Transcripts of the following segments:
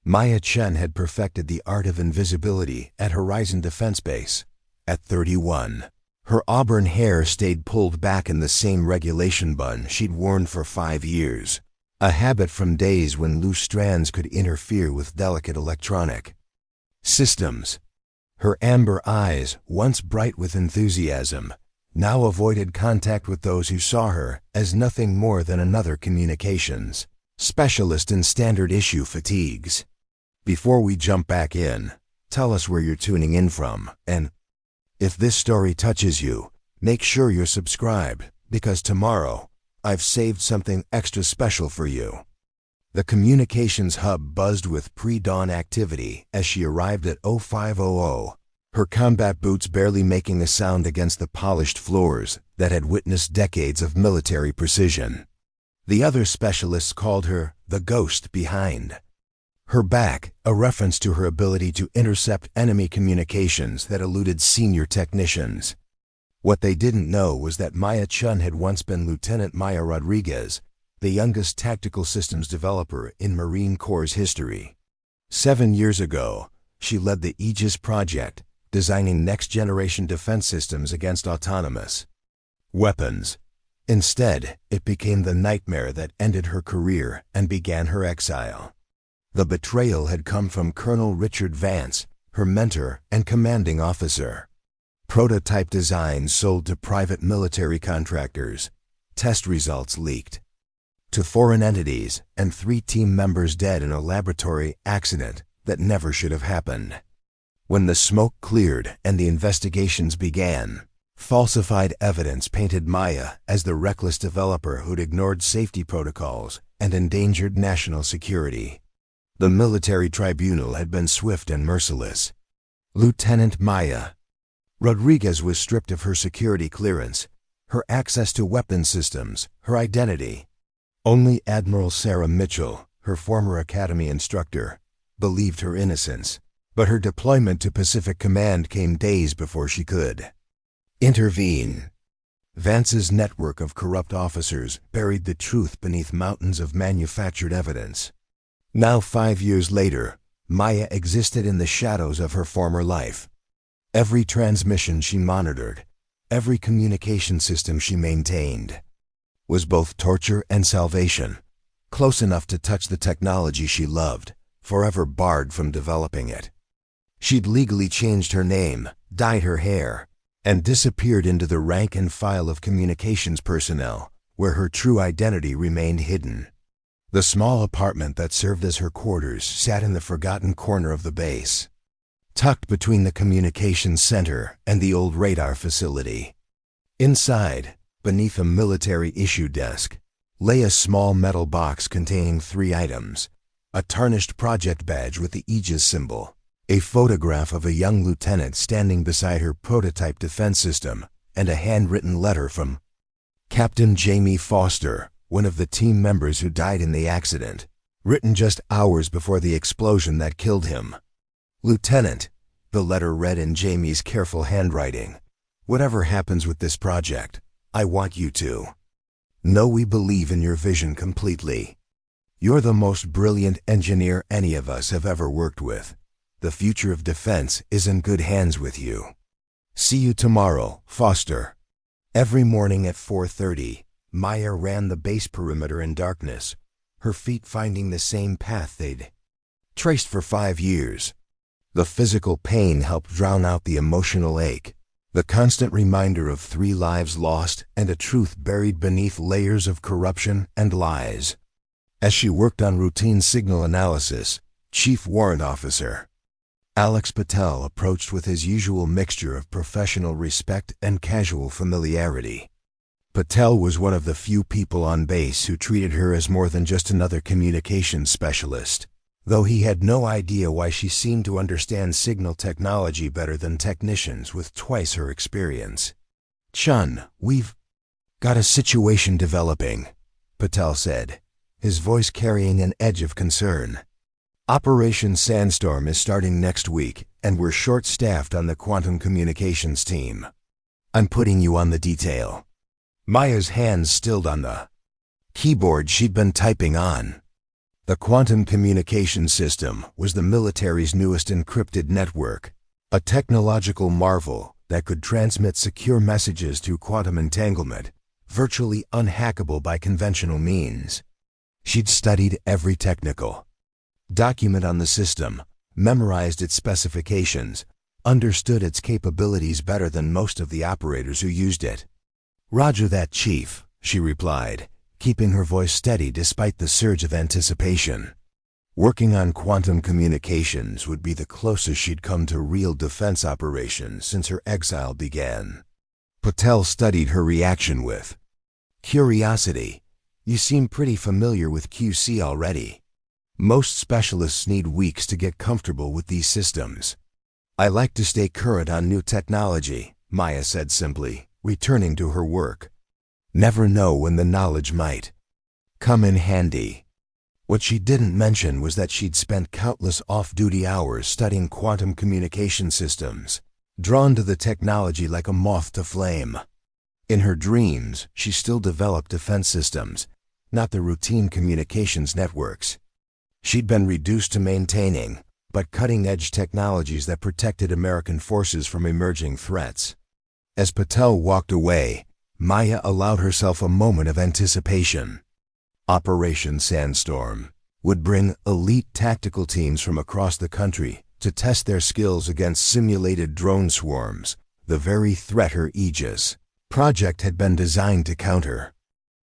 Maya Chen had perfected the art of invisibility at Horizon Defense Base. At 31, her auburn hair stayed pulled back in the same regulation bun she'd worn for 5 years, a habit from days when loose strands could interfere with delicate electronic systems. Her amber eyes, once bright with enthusiasm, now avoided contact with those who saw her as nothing more than another communications specialist in standard issue fatigues. Before we jump back in, tell us where you're tuning in from, and if this story touches you, make sure you're subscribed, because tomorrow, I've saved something extra special for you. The communications hub buzzed with pre-dawn activity as she arrived at 0500, her combat boots barely making a sound against the polished floors that had witnessed decades of military precision. The other specialists called her the ghost behind her back, a reference to her ability to intercept enemy communications that eluded senior technicians. What they didn't know was that Maya Chen had once been Lieutenant Maya Rodriguez, the youngest tactical systems developer in Marine Corps' history. 7 years ago, she led the Aegis Project, designing next-generation defense systems against autonomous weapons. Instead, it became the nightmare that ended her career and began her exile. The betrayal had come from Colonel Richard Vance, her mentor and commanding officer. Prototype designs sold to private military contractors. Test results leaked to foreign entities, and 3 team members dead in a laboratory accident that never should have happened. When the smoke cleared and the investigations began, falsified evidence painted Maya as the reckless developer who'd ignored safety protocols and endangered national security. The military tribunal had been swift and merciless. Lieutenant Maya Rodriguez was stripped of her security clearance, her access to weapon systems, her identity. Only Admiral Sarah Mitchell, her former academy instructor, believed her innocence, but her deployment to Pacific Command came days before she could intervene. Vance's network of corrupt officers buried the truth beneath mountains of manufactured evidence. Now 5 years later, Maya existed in the shadows of her former life. Every transmission she monitored, every communication system she maintained, was both torture and salvation, close enough to touch the technology she loved, forever barred from developing it. She'd legally changed her name, dyed her hair, and disappeared into the rank and file of communications personnel, where her true identity remained hidden. The small apartment that served as her quarters sat in the forgotten corner of the base, tucked between the communications center and the old radar facility. Inside, beneath a military issue desk, lay a small metal box containing 3 items: a tarnished project badge with the Aegis symbol, a photograph of a young lieutenant standing beside her prototype defense system, and a handwritten letter from Captain Jamie Foster, one of the team members who died in the accident, written just hours before the explosion that killed him. "Lieutenant," the letter read in Jamie's careful handwriting, "whatever happens with this project, I want you to know we believe in your vision completely. You're the most brilliant engineer any of us have ever worked with. The future of defense is in good hands with you. See you tomorrow, Foster." Every morning at 4:30, Maya ran the base perimeter in darkness, her feet finding the same path they'd traced for 5 years. The physical pain helped drown out the emotional ache, the constant reminder of 3 lives lost and a truth buried beneath layers of corruption and lies. As she worked on routine signal analysis, Chief Warrant Officer Alex Patel approached with his usual mixture of professional respect and casual familiarity. Patel was one of the few people on base who treated her as more than just another communications specialist, though he had no idea why she seemed to understand signal technology better than technicians with twice her experience. "Chun, we've got a situation developing," Patel said, his voice carrying an edge of concern. "Operation Sandstorm is starting next week, and we're short-staffed on the quantum communications team. I'm putting you on the detail." Maya's hands stilled on the keyboard she'd been typing on. The quantum communication system was the military's newest encrypted network, a technological marvel that could transmit secure messages through quantum entanglement, virtually unhackable by conventional means. She'd studied every technical document on the system, memorized its specifications, understood its capabilities better than most of the operators who used it. "Roger that, Chief," she replied, keeping her voice steady despite the surge of anticipation. Working on quantum communications would be the closest she'd come to real defense operations since her exile began. Patel studied her reaction with curiosity. "You seem pretty familiar with QC already. Most specialists need weeks to get comfortable with these systems." "I like to stay current on new technology," Maya said simply, returning to her work. "Never know when the knowledge might come in handy." What she didn't mention was that she'd spent countless off-duty hours studying quantum communication systems, drawn to the technology like a moth to flame. In her dreams, she still developed defense systems, not the routine communications networks. She'd been reduced to maintaining, but cutting-edge technologies that protected American forces from emerging threats. As Patel walked away, Maya allowed herself a moment of anticipation. Operation Sandstorm would bring elite tactical teams from across the country to test their skills against simulated drone swarms, the very threat her Aegis Project had been designed to counter.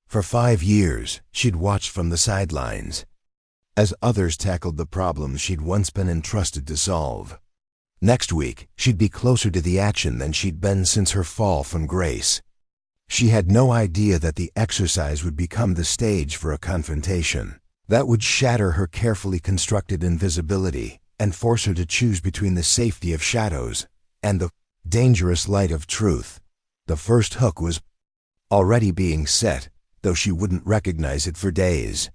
For 5 years, she'd watched from the sidelines, as others tackled the problems she'd once been entrusted to solve. Next week, she'd be closer to the action than she'd been since her fall from grace. She had no idea that the exercise would become the stage for a confrontation that would shatter her carefully constructed invisibility and force her to choose between the safety of shadows and the dangerous light of truth. The first hook was already being set, though she wouldn't recognize it for days.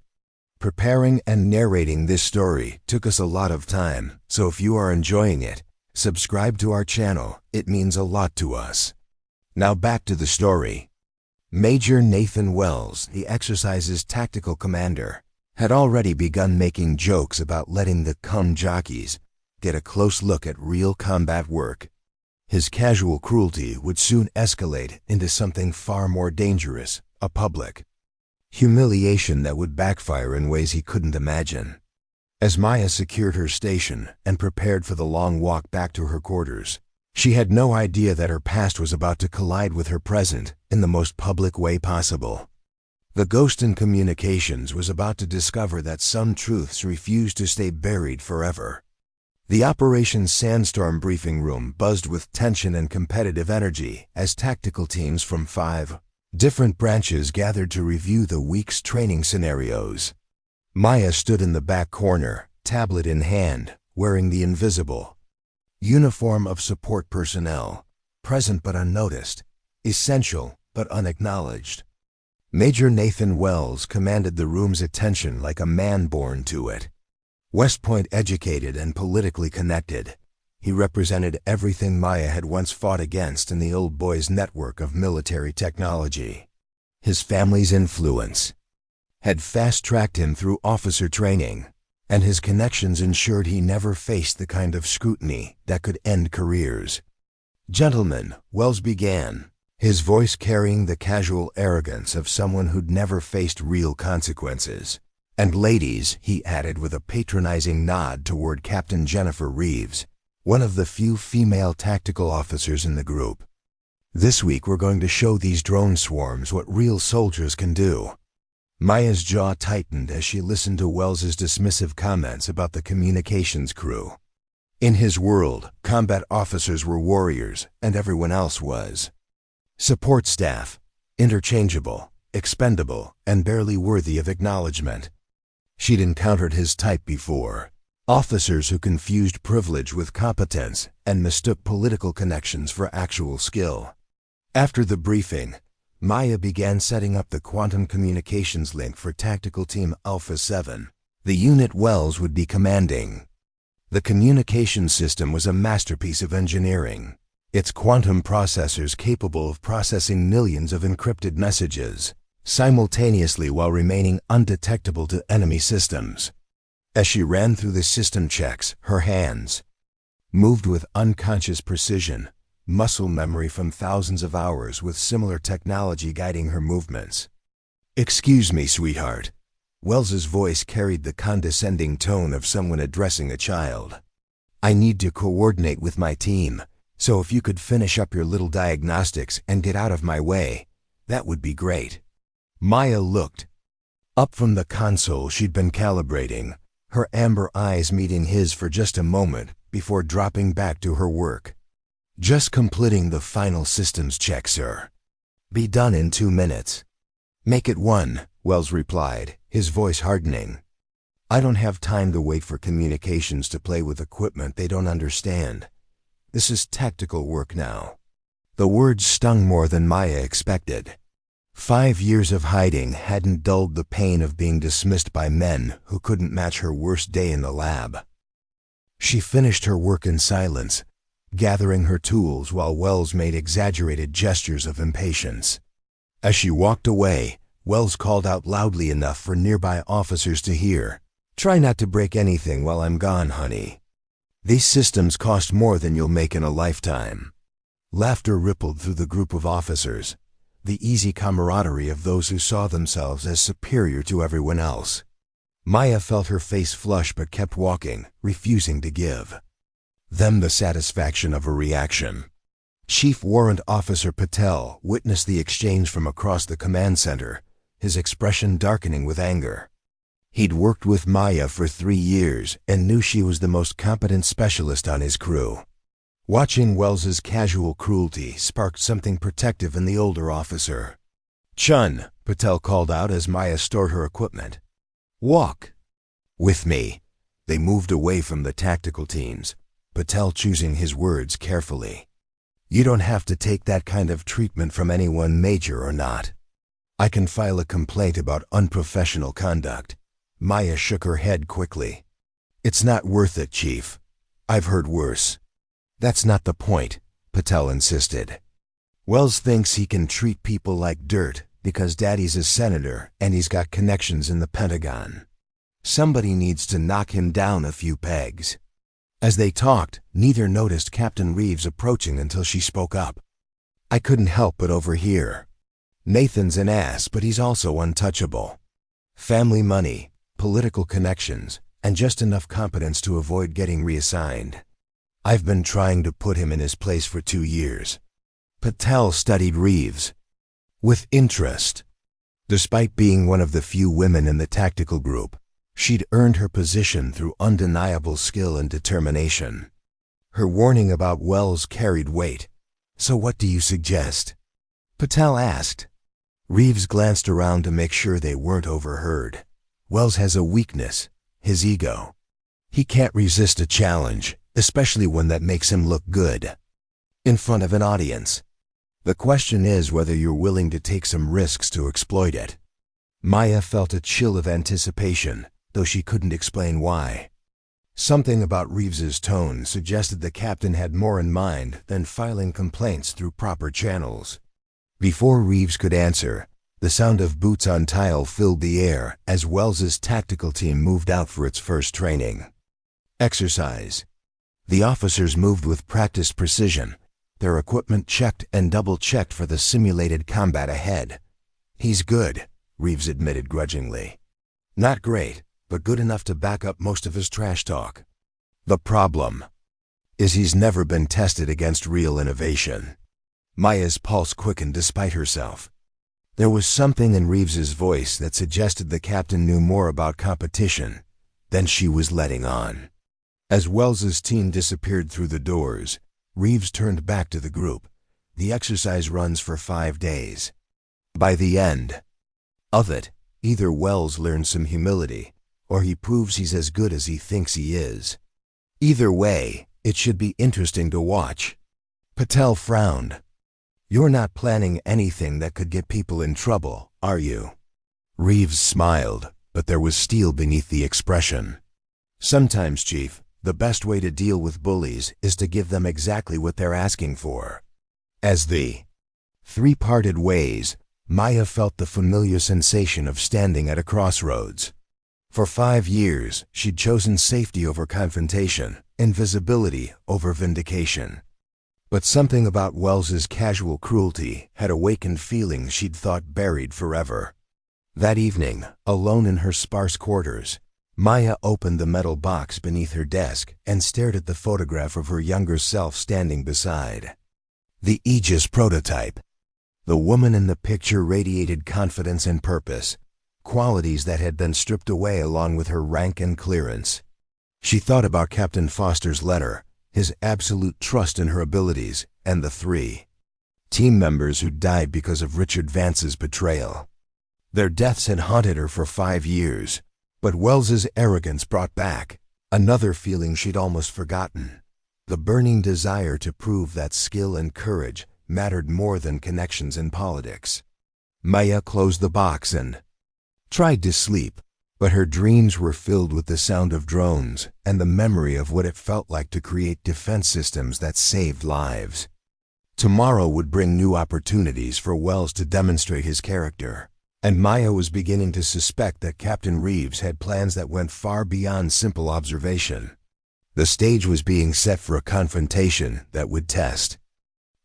Preparing and narrating this story took us a lot of time, so if you are enjoying it, subscribe to our channel. It means a lot to us. Now back to the story. Major Nathan Wells, the exercise's tactical commander, had already begun making jokes about letting the cum jockeys get a close look at real combat work. His casual cruelty would soon escalate into something far more dangerous, a public humiliation that would backfire in ways he couldn't imagine. As Maya secured her station and prepared for the long walk back to her quarters, she had no idea that her past was about to collide with her present in the most public way possible. The ghost in communications was about to discover that some truths refused to stay buried forever. The Operation Sandstorm briefing room buzzed with tension and competitive energy as tactical teams from 5 different branches gathered to review the week's training scenarios. Maya stood in the back corner, tablet in hand, wearing the invisible uniform of support personnel, present but unnoticed, essential but unacknowledged. Major Nathan Wells commanded the room's attention like a man born to it. West Point educated and politically connected, he represented everything Maya had once fought against in the old boy's network of military technology. His family's influence had fast-tracked him through officer training, and his connections ensured he never faced the kind of scrutiny that could end careers. "Gentlemen," Wells began, his voice carrying the casual arrogance of someone who'd never faced real consequences. "And ladies," he added with a patronizing nod toward Captain Jennifer Reeves, one of the few female tactical officers in the group. "This week we're going to show these drone swarms what real soldiers can do." Maya's jaw tightened as she listened to Wells's dismissive comments about the communications crew. In his world, combat officers were warriors, and everyone else was support staff, interchangeable, expendable, and barely worthy of acknowledgement. She'd encountered his type before, officers who confused privilege with competence and mistook political connections for actual skill. After the briefing, Maya began setting up the quantum communications link for Tactical Team Alpha 7, the unit Wells would be commanding. The communications system was a masterpiece of engineering, its quantum processors capable of processing millions of encrypted messages simultaneously while remaining undetectable to enemy systems. As she ran through the system checks, her hands moved with unconscious precision, muscle memory from thousands of hours with similar technology guiding her movements. "Excuse me, sweetheart." Wells's voice carried the condescending tone of someone addressing a child. "I need to coordinate with my team, so if you could finish up your little diagnostics and get out of my way, that would be great." Maya looked up from the console she'd been calibrating, her amber eyes meeting his for just a moment before dropping back to her work. "Just completing the final systems check, sir. Be done in 2 minutes." "Make it 1, Wells replied, his voice hardening. "I don't have time to wait for communications to play with equipment they don't understand. This is tactical work now." The words stung more than Maya expected. 5 years of hiding hadn't dulled the pain of being dismissed by men who couldn't match her worst day in the lab. She finished her work in silence, gathering her tools while Wells made exaggerated gestures of impatience. As she walked away, Wells called out loudly enough for nearby officers to hear, "Try not to break anything while I'm gone, honey. These systems cost more than you'll make in a lifetime." Laughter rippled through the group of officers, the easy camaraderie of those who saw themselves as superior to everyone else. Maya felt her face flush but kept walking, refusing to give them the satisfaction of a reaction. Chief Warrant Officer Patel witnessed the exchange from across the command center, his expression darkening with anger. He'd worked with Maya for 3 years and knew she was the most competent specialist on his crew. Watching Wells's casual cruelty sparked something protective in the older officer. "Chun," Patel called out as Maya stored her equipment. "Walk with me." They moved away from the tactical teams, Patel choosing his words carefully. "You don't have to take that kind of treatment from anyone, major or not. I can file a complaint about unprofessional conduct." Maya shook her head quickly. "It's not worth it, Chief. I've heard worse." "That's not the point," Patel insisted. "Wells thinks he can treat people like dirt because Daddy's a senator and he's got connections in the Pentagon. Somebody needs to knock him down a few pegs." As they talked, neither noticed Captain Reeves approaching until she spoke up. "I couldn't help but overhear. Nathan's an ass, but he's also untouchable. Family money, political connections, and just enough competence to avoid getting reassigned. I've been trying to put him in his place for 2 years." Patel studied Reeves with interest. Despite being one of the few women in the tactical group, she'd earned her position through undeniable skill and determination. Her warning about Wells carried weight. "So what do you suggest?" Patel asked. Reeves glanced around to make sure they weren't overheard. "Wells has a weakness, his ego. He can't resist a challenge, especially one that makes him look good in front of an audience. The question is whether you're willing to take some risks to exploit it." Maya felt a chill of anticipation, though she couldn't explain why. Something about Reeves's tone suggested the captain had more in mind than filing complaints through proper channels. Before Reeves could answer, the sound of boots on tile filled the air as Wells's tactical team moved out for its first training exercise. The officers moved with practiced precision, their equipment checked and double-checked for the simulated combat ahead. "He's good," Reeves admitted grudgingly. "Not great, but good enough to back up most of his trash talk. The problem is he's never been tested against real innovation." Maya's pulse quickened despite herself. There was something in Reeves's voice that suggested the captain knew more about competition than she was letting on. As Wells's team disappeared through the doors, Reeves turned back to the group. "The exercise runs for 5 days. By the end of it, either Wells learns some humility, or he proves he's as good as he thinks he is. Either way, it should be interesting to watch." Patel frowned. "You're not planning anything that could get people in trouble, are you?" Reeves smiled, but there was steel beneath the expression. "Sometimes, Chief, the best way to deal with bullies is to give them exactly what they're asking for." As the 3 parted ways, Maya felt the familiar sensation of standing at a crossroads. For 5 years, she'd chosen safety over confrontation, invisibility over vindication. But something about Wells's casual cruelty had awakened feelings she'd thought buried forever. That evening, alone in her sparse quarters, Maya opened the metal box beneath her desk and stared at the photograph of her younger self standing beside. The Aegis prototype. The woman in the picture radiated confidence and purpose, qualities that had been stripped away along with her rank and clearance. She thought about Captain Foster's letter, his absolute trust in her abilities, and the 3 team members who died because of Richard Vance's betrayal. Their deaths had haunted her for 5 years, but Wells's arrogance brought back another feeling she'd almost forgotten: the burning desire to prove that skill and courage mattered more than connections in politics. Maya closed the box and tried to sleep, but her dreams were filled with the sound of drones and the memory of what it felt like to create defense systems that saved lives. Tomorrow would bring new opportunities for Wells to demonstrate his character, and Maya was beginning to suspect that Captain Reeves had plans that went far beyond simple observation. The stage was being set for a confrontation that would test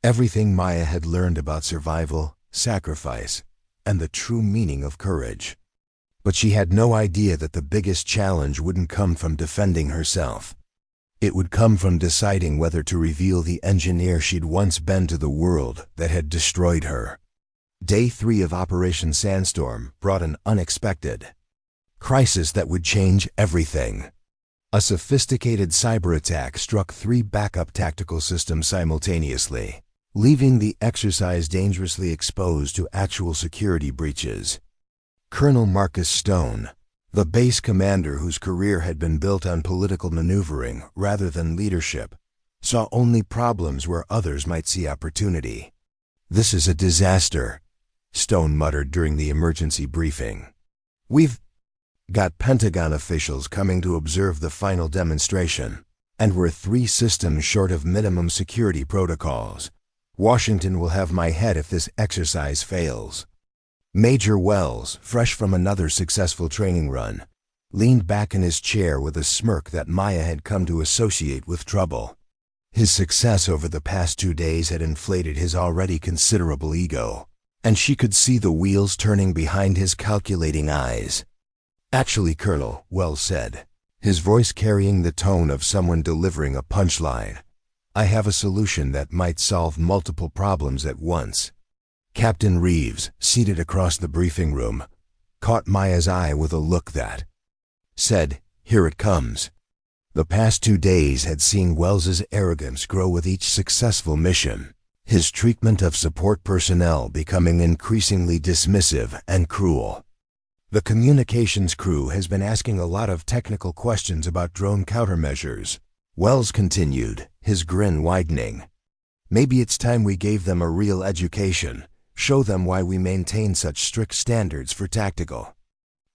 everything Maya had learned about survival, sacrifice, and the true meaning of courage. But she had no idea that the biggest challenge wouldn't come from defending herself. It would come from deciding whether to reveal the engineer she'd once been to the world that had destroyed her. Day 3 of Operation Sandstorm brought an unexpected crisis that would change everything. A sophisticated cyber attack struck 3 backup tactical systems simultaneously, leaving the exercise dangerously exposed to actual security breaches. Colonel Marcus Stone, the base commander whose career had been built on political maneuvering rather than leadership, saw only problems where others might see opportunity. "This is a disaster," Stone muttered during the emergency briefing. "We've got Pentagon officials coming to observe the final demonstration, and we're 3 systems short of minimum security protocols. Washington will have my head if this exercise fails." Major Wells, fresh from another successful training run, leaned back in his chair with a smirk that Maya had come to associate with trouble. His success over the past 2 days had inflated his already considerable ego, and she could see the wheels turning behind his calculating eyes. "Actually, Colonel," Wells said, his voice carrying the tone of someone delivering a punchline, "I have a solution that might solve multiple problems at once." Captain Reeves, seated across the briefing room, caught Maya's eye with a look that said, "Here it comes." The past 2 days had seen Wells's arrogance grow with each successful mission, his treatment of support personnel becoming increasingly dismissive and cruel. "The communications crew has been asking a lot of technical questions about drone countermeasures," Wells continued, his grin widening. "Maybe it's time we gave them a real education. Show them why we maintain such strict standards for tactical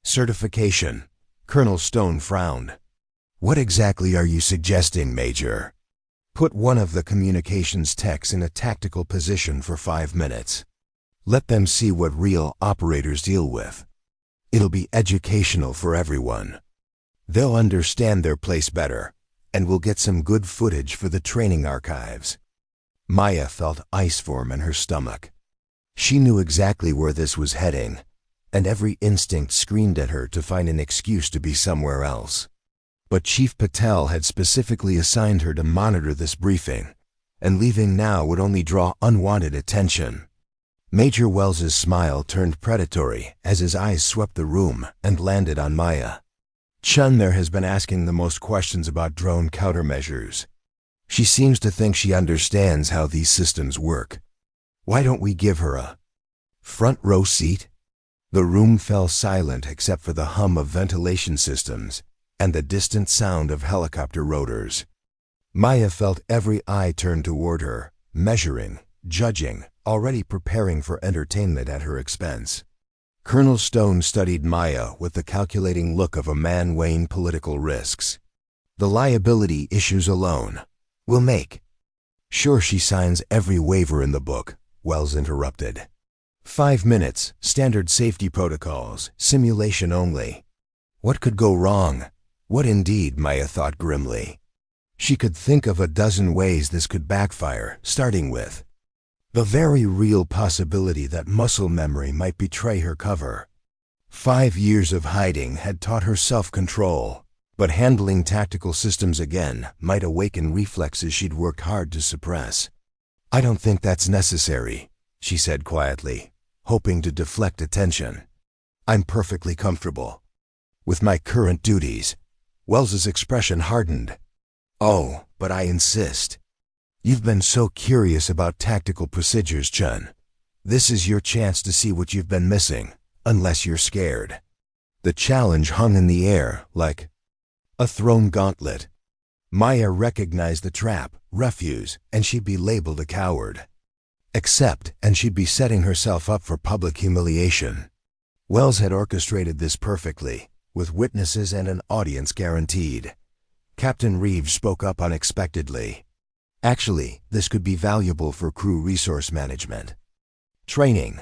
certification." Colonel Stone frowned. "What exactly are you suggesting, Major?" "Put one of the communications techs in a tactical position for 5 minutes. Let them see what real operators deal with. It'll be educational for everyone. They'll understand their place better, and we'll get some good footage for the training archives." Maya felt ice form in her stomach. She knew exactly where this was heading, and every instinct screamed at her to find an excuse to be somewhere else. But Chief Patel had specifically assigned her to monitor this briefing, and leaving now would only draw unwanted attention. Major Wells's smile turned predatory as his eyes swept the room and landed on Maya. "Chen there has been asking the most questions about drone countermeasures. She seems to think she understands how these systems work. Why don't we give her a front row seat?" The room fell silent except for the hum of ventilation systems and the distant sound of helicopter rotors. Maya felt every eye turn toward her, measuring, judging, already preparing for entertainment at her expense. Colonel Stone studied Maya with the calculating look of a man weighing political risks. "The liability issues alone will make sure she signs every waiver in the book," Wells interrupted. 5 minutes, standard safety protocols, simulation only. What could go wrong? What indeed, Maya thought grimly. She could think of a dozen ways this could backfire, starting with the very real possibility that muscle memory might betray her cover. 5 years of hiding had taught her self-control, but handling tactical systems again might awaken reflexes she'd worked hard to suppress. "I don't think that's necessary," she said quietly, hoping to deflect attention. "I'm perfectly comfortable with my current duties." Wells's expression hardened. "Oh, but I insist. You've been so curious about tactical procedures, Chen. This is your chance to see what you've been missing, unless you're scared." The challenge hung in the air like a thrown gauntlet. Maya recognized the trap, refuse, and she'd be labeled a coward. Accept, and she'd be setting herself up for public humiliation. Wells had orchestrated this perfectly, with witnesses and an audience guaranteed. Captain Reeves spoke up unexpectedly. "Actually, this could be valuable for crew resource management. Training.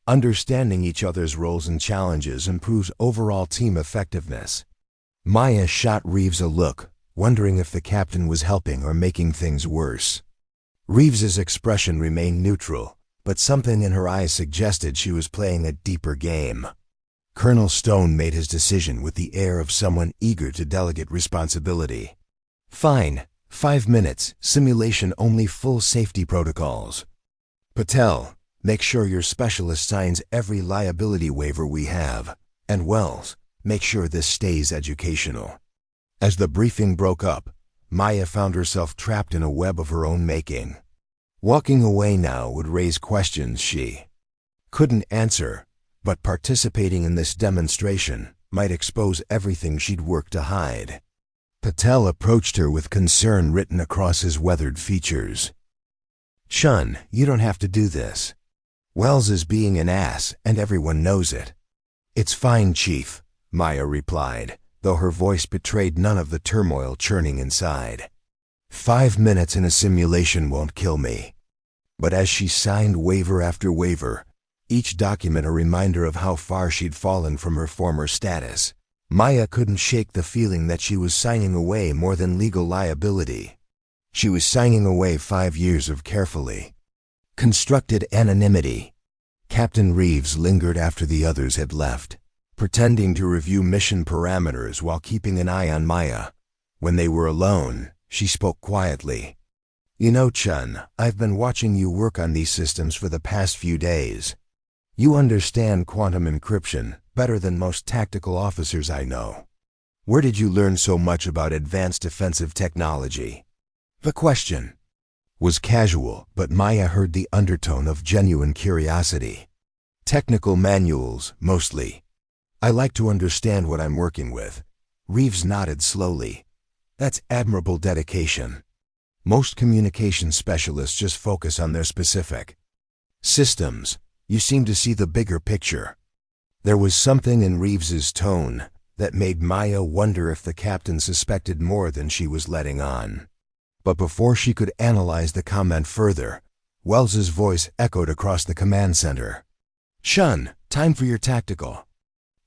Understanding each other's roles and challenges improves overall team effectiveness." Maya shot Reeves a look, wondering if the captain was helping or making things worse. Reeves's expression remained neutral, but something in her eyes suggested she was playing a deeper game. Colonel Stone made his decision with the air of someone eager to delegate responsibility. "Fine. 5 minutes, simulation only, full safety protocols. Patel, make sure your specialist signs every liability waiver we have. And Wells, make sure this stays educational." As the briefing broke up, Maya found herself trapped in a web of her own making. Walking away now would raise questions she couldn't answer, but participating in this demonstration might expose everything she'd worked to hide. Patel approached her with concern written across his weathered features. "Chun, you don't have to do this. Wells is being an ass, and everyone knows it." "It's fine, Chief," Maya replied, though her voice betrayed none of the turmoil churning inside. 5 minutes in a simulation won't kill me." But as she signed waiver after waiver, each document a reminder of how far she'd fallen from her former status, Maya couldn't shake the feeling that she was signing away more than legal liability. She was signing away 5 years of carefully constructed anonymity. Captain Reeves lingered after the others had left, pretending to review mission parameters while keeping an eye on Maya. When they were alone, she spoke quietly. "You know, Chun, I've been watching you work on these systems for the past few days. You understand quantum encryption better than most tactical officers I know. Where did you learn so much about advanced defensive technology?" The question was casual, but Maya heard the undertone of genuine curiosity. "Technical manuals, mostly. I like to understand what I'm working with." Reeves nodded slowly. "That's admirable dedication. Most communication specialists just focus on their specific systems. You seem to see the bigger picture." There was something in Reeves's tone that made Maya wonder if the captain suspected more than she was letting on. But before she could analyze the comment further, Wells's voice echoed across the command center. "Chun, time for your tactical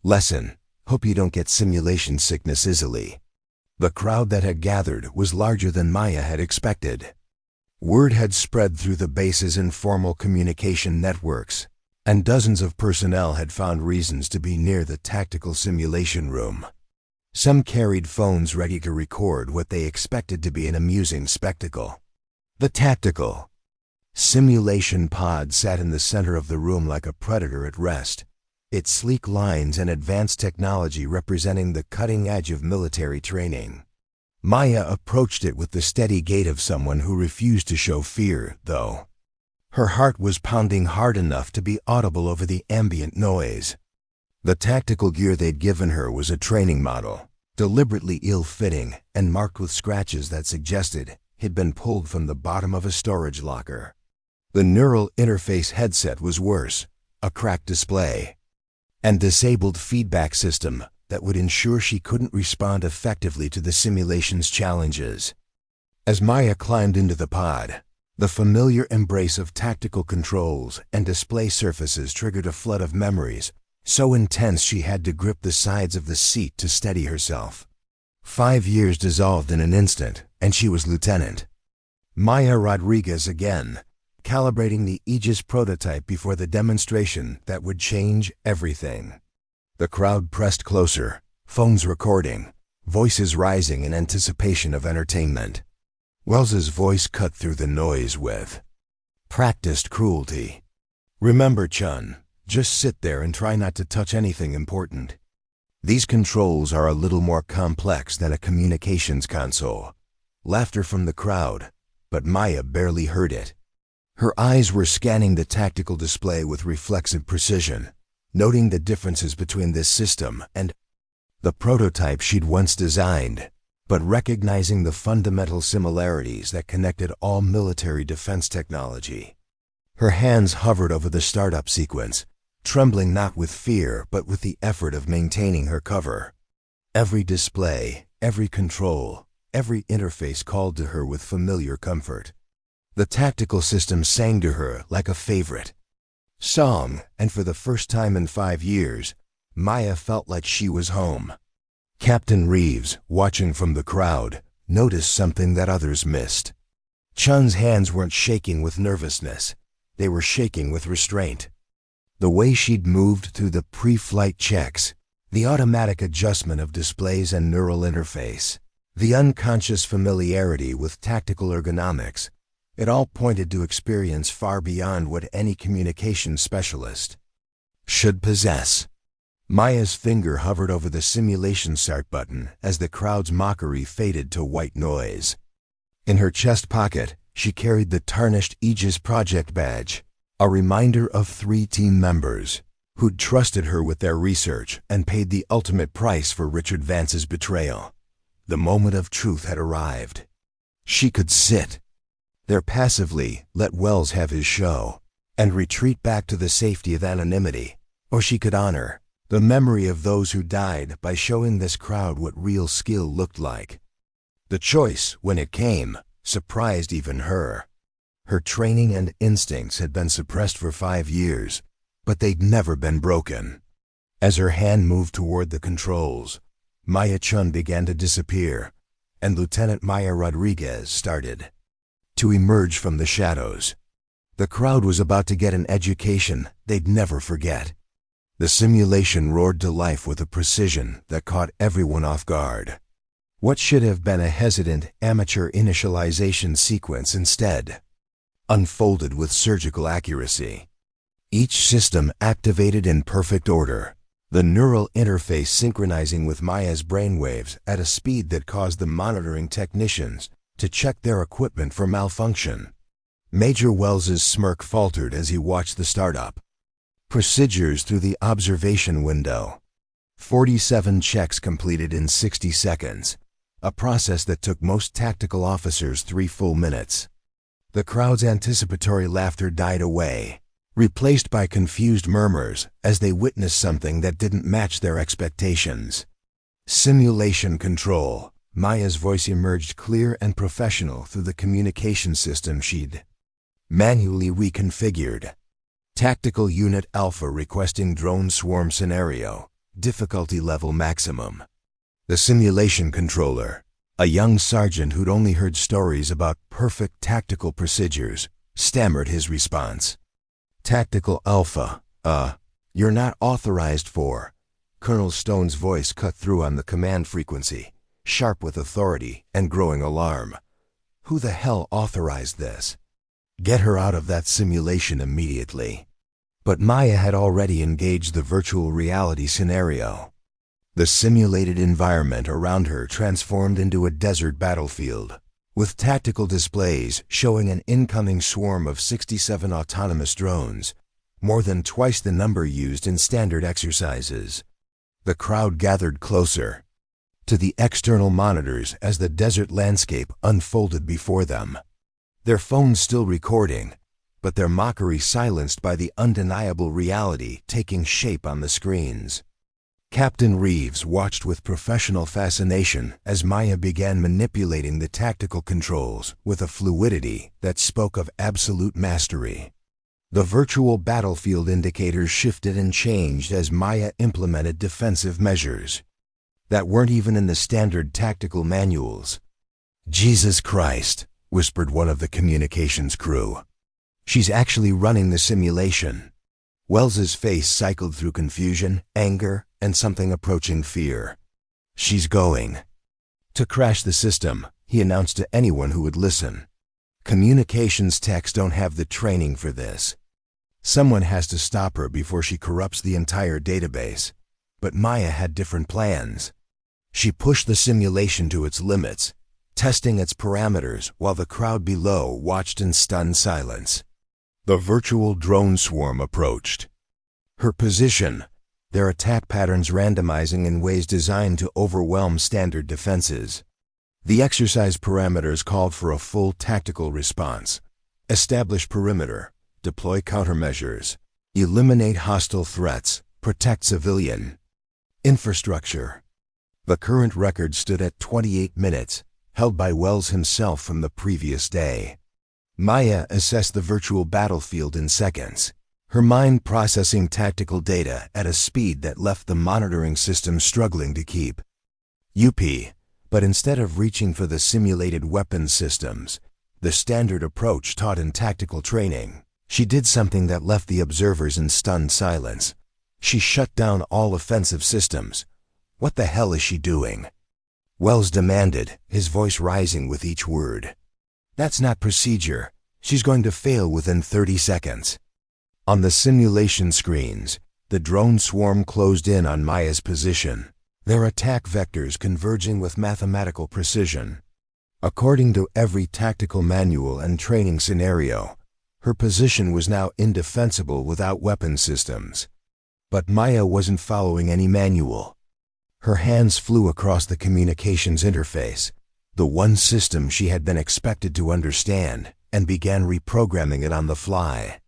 lesson. Hope you don't get simulation sickness easily." The crowd that had gathered was larger than Maya had expected. Word had spread through the base's informal communication networks, and dozens of personnel had found reasons to be near the tactical simulation room. Some carried phones ready to record what they expected to be an amusing spectacle. The tactical simulation pod sat in the center of the room like a predator at rest, its sleek lines and advanced technology representing the cutting edge of military training. Maya approached it with the steady gait of someone who refused to show fear, though her heart was pounding hard enough to be audible over the ambient noise. The tactical gear they'd given her was a training model, deliberately ill-fitting and marked with scratches that suggested he'd been pulled from the bottom of a storage locker. The neural interface headset was worse, a cracked display and disabled feedback system that would ensure she couldn't respond effectively to the simulation's challenges. As Maya climbed into the pod, the familiar embrace of tactical controls and display surfaces triggered a flood of memories, so intense she had to grip the sides of the seat to steady herself. 5 years dissolved in an instant, and she was Lieutenant Maya Rodriguez again, calibrating the Aegis prototype before the demonstration that would change everything. The crowd pressed closer, phones recording, voices rising in anticipation of entertainment. Wells's voice cut through the noise with practiced cruelty. "Remember, Chun, just sit there and try not to touch anything important. These controls are a little more complex than a communications console." Laughter from the crowd, but Maya barely heard it. Her eyes were scanning the tactical display with reflexive precision, noting the differences between this system and the prototype she'd once designed, but recognizing the fundamental similarities that connected all military defense technology. Her hands hovered over the startup sequence, trembling not with fear but with the effort of maintaining her cover. Every display, every control, every interface called to her with familiar comfort. The tactical system sang to her like a favorite song, and for the first time in 5 years, Maya felt like she was home. Captain Reeves, watching from the crowd, noticed something that others missed. Chun's hands weren't shaking with nervousness. They were shaking with restraint. The way she'd moved through the pre-flight checks, the automatic adjustment of displays and neural interface, the unconscious familiarity with tactical ergonomics, it all pointed to experience far beyond what any communications specialist should possess. Maya's finger hovered over the simulation start button as the crowd's mockery faded to white noise. In her chest pocket, she carried the tarnished Aegis Project badge, a reminder of 3 team members who'd trusted her with their research and paid the ultimate price for Richard Vance's betrayal. The moment of truth had arrived. She could sit there passively, let Wells have his show, and retreat back to the safety of anonymity, or she could honor the memory of those who died by showing this crowd what real skill looked like. The choice, when it came, surprised even her. Her training and instincts had been suppressed for 5 years, but they'd never been broken. As her hand moved toward the controls, Maya Chen began to disappear, and Lieutenant Maya Rodriguez started to emerge from the shadows. The crowd was about to get an education they'd never forget. The simulation roared to life with a precision that caught everyone off guard. What should have been a hesitant amateur initialization sequence instead unfolded with surgical accuracy. Each system activated in perfect order, the neural interface synchronizing with Maya's brainwaves at a speed that caused the monitoring technicians to check their equipment for malfunction. Major Wells's smirk faltered as he watched the startup. Procedures through the observation window. 47 checks completed in 60 seconds, a process that took most tactical officers 3 full minutes. The crowd's anticipatory laughter died away, replaced by confused murmurs as they witnessed something that didn't match their expectations. Simulation control. Maya's voice emerged clear and professional through the communication system she'd manually reconfigured. Tactical Unit Alpha requesting drone swarm scenario, difficulty level maximum. The simulation controller, a young sergeant who'd only heard stories about perfect tactical procedures, stammered his response. Tactical Alpha, you're not authorized for. Colonel Stone's voice cut through on the command frequency, sharp with authority and growing alarm. Who the hell authorized this? Get her out of that simulation immediately. But Maya had already engaged the virtual reality scenario. The simulated environment around her transformed into a desert battlefield, with tactical displays showing an incoming swarm of 67 autonomous drones, more than twice the number used in standard exercises. The crowd gathered closer to the external monitors as the desert landscape unfolded before them. Their phones still recording, but their mockery silenced by the undeniable reality taking shape on the screens. Captain Reeves watched with professional fascination as Maya began manipulating the tactical controls with a fluidity that spoke of absolute mastery. The virtual battlefield indicators shifted and changed as Maya implemented defensive measures that weren't even in the standard tactical manuals. "Jesus Christ," whispered one of the communications crew. "She's actually running the simulation." Wells's face cycled through confusion, anger, and something approaching fear. "She's going to crash the system," he announced to anyone who would listen. "Communications techs don't have the training for this. Someone has to stop her before she corrupts the entire database." But Maya had different plans. She pushed the simulation to its limits, testing its parameters while the crowd below watched in stunned silence. The virtual drone swarm approached. Her position, their attack patterns randomizing in ways designed to overwhelm standard defenses. The exercise parameters called for a full tactical response. Establish perimeter, deploy countermeasures, eliminate hostile threats, protect civilian infrastructure. The current record stood at 28 minutes, held by Wells himself from the previous day. Maya assessed the virtual battlefield in seconds, her mind processing tactical data at a speed that left the monitoring system struggling to keep up. But instead of reaching for the simulated weapons systems, the standard approach taught in tactical training, she did something that left the observers in stunned silence. She shut down all offensive systems. "What the hell is she doing?" Wells demanded, his voice rising with each word. "That's not procedure. She's going to fail within 30 seconds. On the simulation screens, the drone swarm closed in on Maya's position, their attack vectors converging with mathematical precision. According to every tactical manual and training scenario, her position was now indefensible without weapon systems. But Maya wasn't following any manual. Her hands flew across the communications interface, the one system she had been expected to understand, and began reprogramming it on the fly.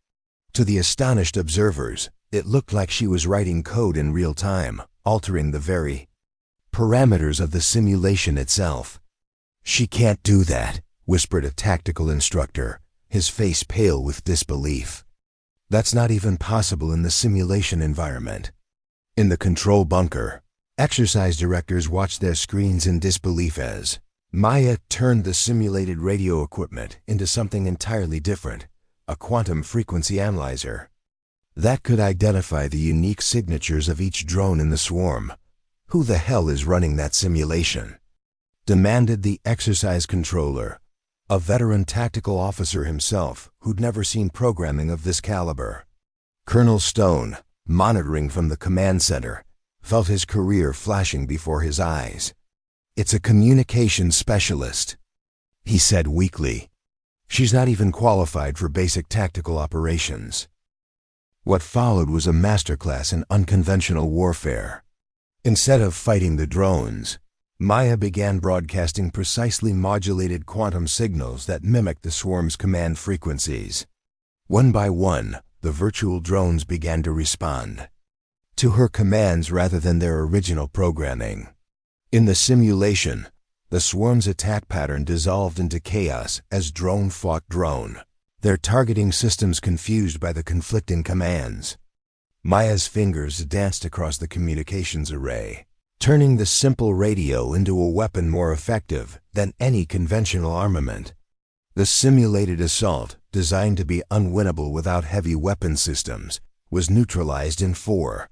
To the astonished observers, it looked like she was writing code in real time, altering the very parameters of the simulation itself. "She can't do that," whispered a tactical instructor, his face pale with disbelief. "That's not even possible in the simulation environment." In the control bunker, exercise directors watched their screens in disbelief as Maya turned the simulated radio equipment into something entirely different, a quantum frequency analyzer that could identify the unique signatures of each drone in the swarm. "Who the hell is running that simulation?" demanded the exercise controller, a veteran tactical officer himself who'd never seen programming of this caliber. Colonel Stone, monitoring from the command center, felt his career flashing before his eyes. "It's a communications specialist," he said weakly. "She's not even qualified for basic tactical operations." What followed was a masterclass in unconventional warfare. Instead of fighting the drones, Maya began broadcasting precisely modulated quantum signals that mimicked the swarm's command frequencies. One by one, the virtual drones began to respond to her commands rather than their original programming. In the simulation, the swarm's attack pattern dissolved into chaos as drone fought drone, their targeting systems confused by the conflicting commands. Maya's fingers danced across the communications array, turning the simple radio into a weapon more effective than any conventional armament. The simulated assault, designed to be unwinnable without heavy weapon systems, was neutralized in 4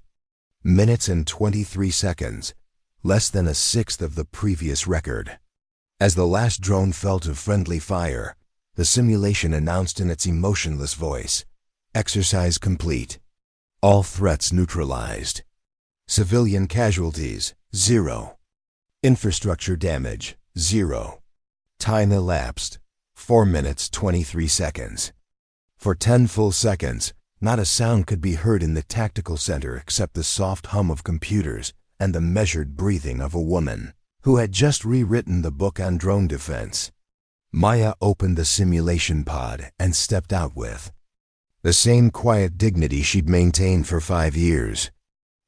minutes and 23 seconds, less than a sixth of the previous record. As the last drone fell to friendly fire, the simulation announced in its emotionless voice, "Exercise complete. All threats neutralized. Civilian casualties, 0. Infrastructure damage, 0. Time elapsed, 4 minutes 23 seconds. For 10 full seconds, not a sound could be heard in the tactical center except the soft hum of computers and the measured breathing of a woman who had just rewritten the book on drone defense. Maya opened the simulation pod and stepped out with the same quiet dignity she'd maintained for 5 years.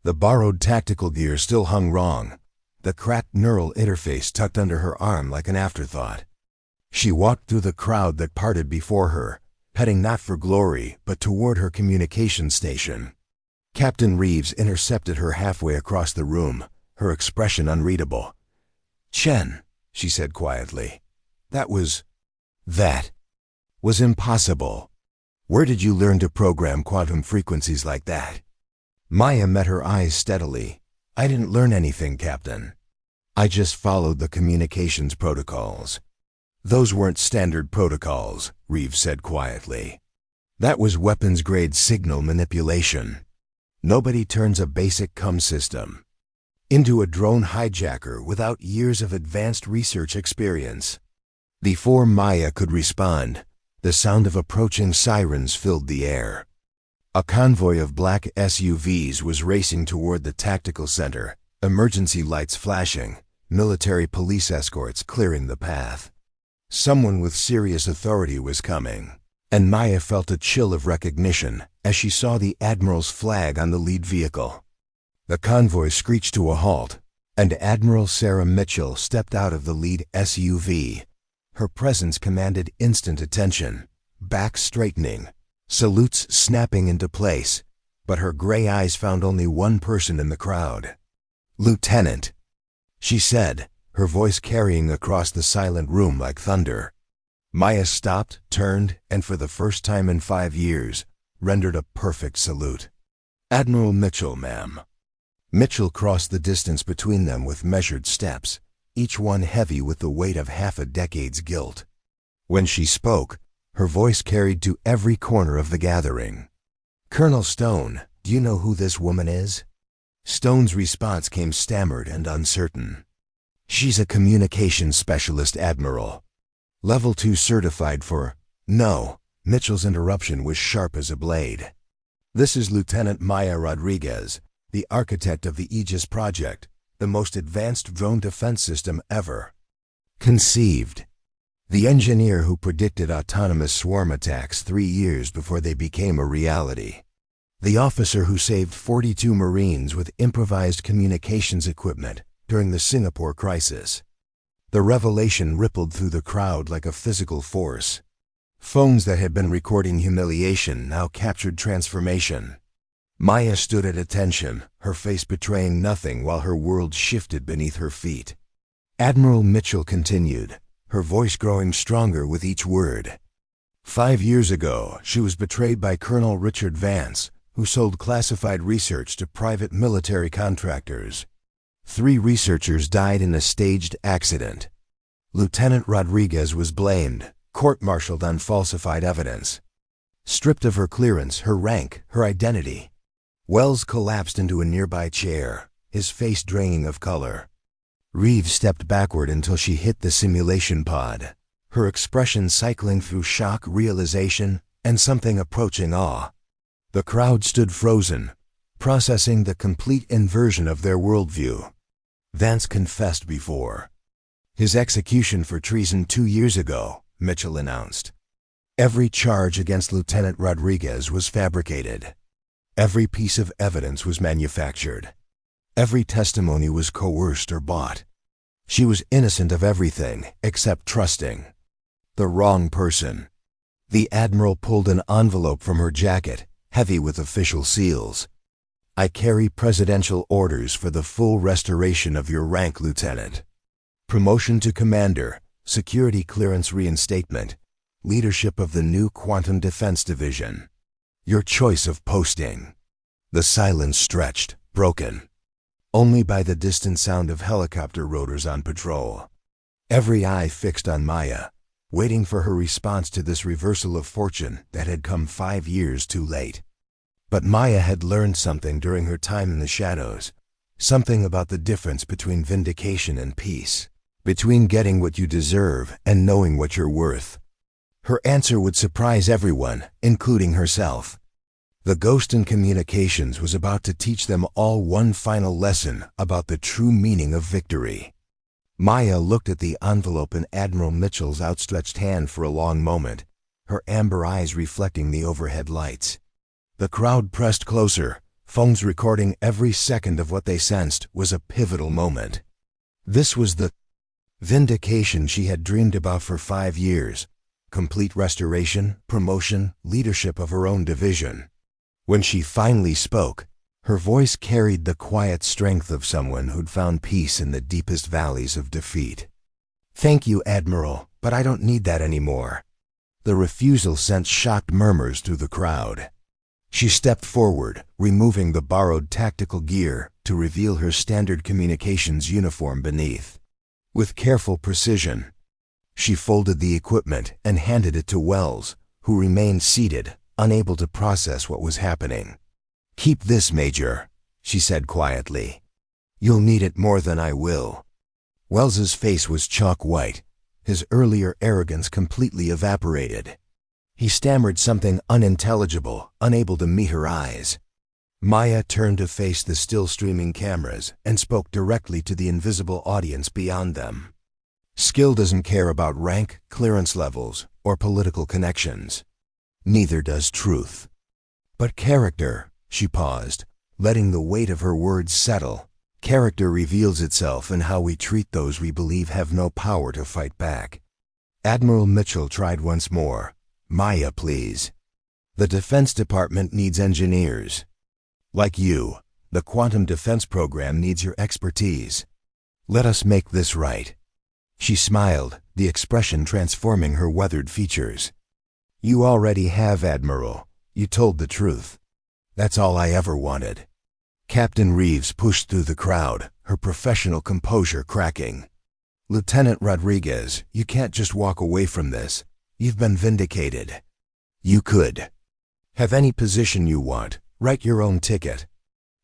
The borrowed tactical gear still hung wrong, the cracked neural interface tucked under her arm like an afterthought. She walked through the crowd that parted before her, heading not for glory, but toward her communication station. Captain Reeves intercepted her halfway across the room, her expression unreadable. "Chen," she said quietly, that was impossible. Where did you learn to program quantum frequencies like that?" Maya met her eyes steadily. "I didn't learn anything, Captain. I just followed the communications protocols." "Those weren't standard protocols," Reeves said quietly. "That was weapons-grade signal manipulation. Nobody turns a basic comm system into a drone hijacker without years of advanced research experience." Before Maya could respond, the sound of approaching sirens filled the air. A convoy of black SUVs was racing toward the tactical center, emergency lights flashing, military police escorts clearing the path. Someone with serious authority was coming, and Maya felt a chill of recognition as she saw the Admiral's flag on the lead vehicle. The convoy screeched to a halt, and Admiral Sarah Mitchell stepped out of the lead SUV. Her presence commanded instant attention, back straightening, salutes snapping into place, but her gray eyes found only one person in the crowd. "Lieutenant," she said, her voice carrying across the silent room like thunder. Maya stopped, turned, and for the first time in 5 years, rendered a perfect salute. "Admiral Mitchell, ma'am." Mitchell crossed the distance between them with measured steps, each one heavy with the weight of half a decade's guilt. When she spoke, her voice carried to every corner of the gathering. "Colonel Stone, do you know who this woman is?" Stone's response came stammered and uncertain. "She's a communications specialist, Admiral. Level 2 certified for—" "No." Mitchell's interruption was sharp as a blade. "This is Lieutenant Maya Rodriguez, the architect of the Aegis Project, the most advanced drone defense system ever conceived. The engineer who predicted autonomous swarm attacks 3 years before they became a reality. The officer who saved 42 Marines with improvised communications equipment during the Singapore crisis." The revelation rippled through the crowd like a physical force. Phones that had been recording humiliation now captured transformation. Maya stood at attention, her face betraying nothing while her world shifted beneath her feet. Admiral Mitchell continued, her voice growing stronger with each word. 5 years ago, she was betrayed by Colonel Richard Vance, who sold classified research to private military contractors. 3 researchers died in a staged accident. Lieutenant Rodriguez was blamed, court-martialed on falsified evidence. Stripped of her clearance, her rank, her identity. Wells collapsed into a nearby chair, his face draining of color. Reeves stepped backward until she hit the simulation pod, her expression cycling through shock, realization, and something approaching awe. The crowd stood frozen, processing the complete inversion of their worldview. Vance confessed before his execution for treason 2 years ago, Mitchell announced. Every charge against Lieutenant Rodriguez was fabricated. Every piece of evidence was manufactured. Every testimony was coerced or bought. She was innocent of everything except trusting the wrong person. The Admiral pulled an envelope from her jacket, heavy with official seals. "I carry presidential orders for the full restoration of your rank, Lieutenant. Promotion to Commander, security clearance reinstatement, leadership of the new Quantum Defense Division. Your choice of posting." The silence stretched, broken only by the distant sound of helicopter rotors on patrol. Every eye fixed on Maya, waiting for her response to this reversal of fortune that had come 5 years too late. But Maya had learned something during her time in the shadows, something about the difference between vindication and peace, between getting what you deserve and knowing what you're worth. Her answer would surprise everyone, including herself. The ghost in communications was about to teach them all one final lesson about the true meaning of victory. Maya looked at the envelope in Admiral Mitchell's outstretched hand for a long moment, her amber eyes reflecting the overhead lights. The crowd pressed closer, phones recording every second of what they sensed was a pivotal moment. This was the vindication she had dreamed about for 5 years, complete restoration, promotion, leadership of her own division. When she finally spoke, her voice carried the quiet strength of someone who'd found peace in the deepest valleys of defeat. "Thank you, Admiral, but I don't need that anymore." The refusal sent shocked murmurs through the crowd. She stepped forward, removing the borrowed tactical gear to reveal her standard communications uniform beneath. With careful precision, she folded the equipment and handed it to Wells, who remained seated, unable to process what was happening. "Keep this, Major," she said quietly. "You'll need it more than I will." Wells's face was chalk white, his earlier arrogance completely evaporated. He stammered something unintelligible, unable to meet her eyes. Maya turned to face the still streaming cameras and spoke directly to the invisible audience beyond them. "Skill doesn't care about rank, clearance levels, or political connections. Neither does truth. But character," she paused, letting the weight of her words settle. "Character reveals itself in how we treat those we believe have no power to fight back." Admiral Mitchell tried once more. "Maya, please. The Defense Department needs engineers. Like you, the quantum defense program needs your expertise. Let us make this right." She smiled, the expression transforming her weathered features. "You already have, Admiral. You told the truth. That's all I ever wanted." Captain Reeves pushed through the crowd, her professional composure cracking. "Lieutenant Rodriguez, you can't just walk away from this. You've been vindicated. You could have any position you want, write your own ticket.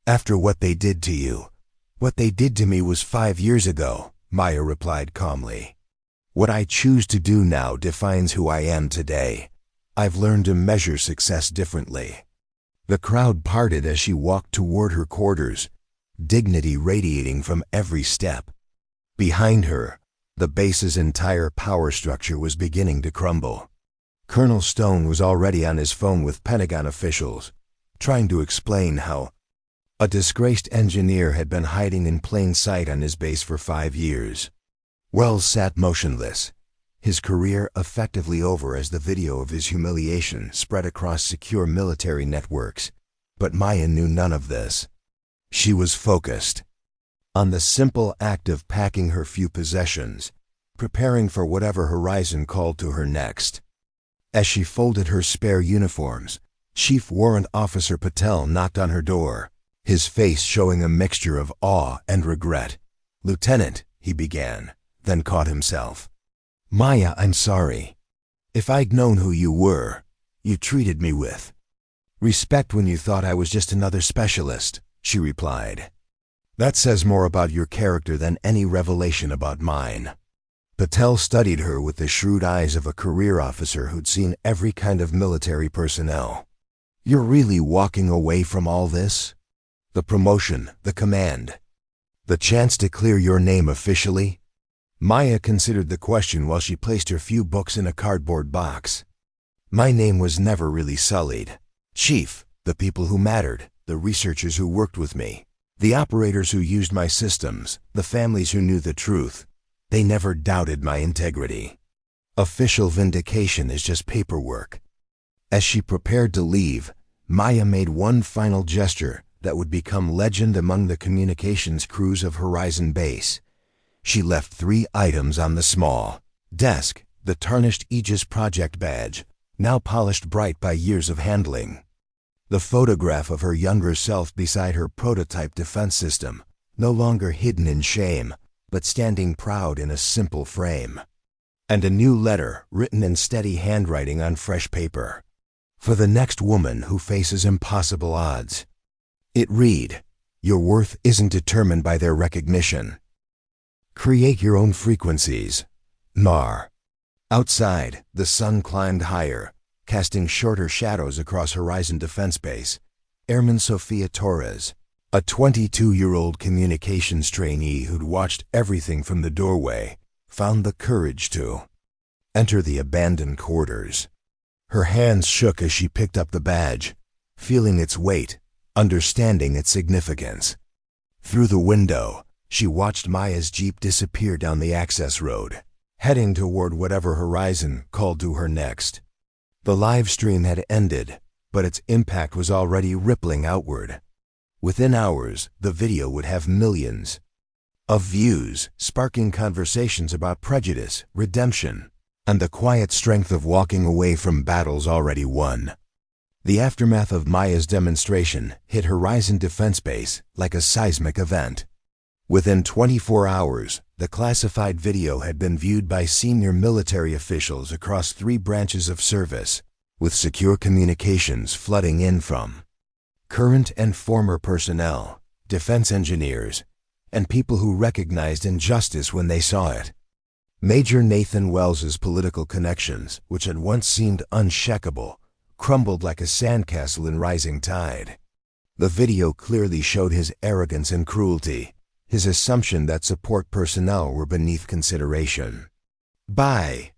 After what they did to you." "What they did to me was 5 years ago," Maya replied calmly. "What I choose to do now defines who I am today. I've learned to measure success differently." The crowd parted as she walked toward her quarters, dignity radiating from every step. Behind her, the base's entire power structure was beginning to crumble. Colonel Stone was already on his phone with Pentagon officials, trying to explain how a disgraced engineer had been hiding in plain sight on his base for 5 years. Wells sat motionless, his career effectively over as the video of his humiliation spread across secure military networks. But Maya knew none of this. She was focused on the simple act of packing her few possessions, preparing for whatever horizon called to her next. As she folded her spare uniforms, Chief Warrant Officer Patel knocked on her door, his face showing a mixture of awe and regret. "Lieutenant," he began, then caught himself. "Maya, I'm sorry. If I'd known who you were, you treated me with respect when you thought I was just another specialist," she replied. "That says more about your character than any revelation about mine." Patel studied her with the shrewd eyes of a career officer who'd seen every kind of military personnel. "You're really walking away from all this? The promotion, the command, the chance to clear your name officially?" Maya considered the question while she placed her few books in a cardboard box. "My name was never really sullied. Chief, the people who mattered, the researchers who worked with me, the operators who used my systems, the families who knew the truth, they never doubted my integrity. Official vindication is just paperwork." As she prepared to leave, Maya made one final gesture that would become legend among the communications crews of Horizon Base. She left 3 items on the small desk: the tarnished Aegis Project badge, now polished bright by years of handling; the photograph of her younger self beside her prototype defense system, no longer hidden in shame, but standing proud in a simple frame; and a new letter written in steady handwriting on fresh paper. "For the next woman who faces impossible odds." It read, "Your worth isn't determined by their recognition. Create your own frequencies. Nar." Outside, the sun climbed higher, casting shorter shadows across Horizon Defense Base. Airman Sofia Torres, a 22-year-old communications trainee who'd watched everything from the doorway, found the courage to enter the abandoned quarters. Her hands shook as she picked up the badge, feeling its weight, understanding its significance. Through the window, she watched Maya's Jeep disappear down the access road, heading toward whatever horizon called to her next. The live stream had ended, but its impact was already rippling outward. Within hours, the video would have millions of views, sparking conversations about prejudice, redemption, and the quiet strength of walking away from battles already won. The aftermath of Maya's demonstration hit Horizon Defense Base like a seismic event. Within 24 hours, the classified video had been viewed by senior military officials across 3 branches of service, with secure communications flooding in from current and former personnel, defense engineers, and people who recognized injustice when they saw it. Major Nathan Wells's political connections, which had once seemed unshakable, crumbled like a sandcastle in rising tide. The video clearly showed his arrogance and cruelty, his assumption that support personnel were beneath consideration. By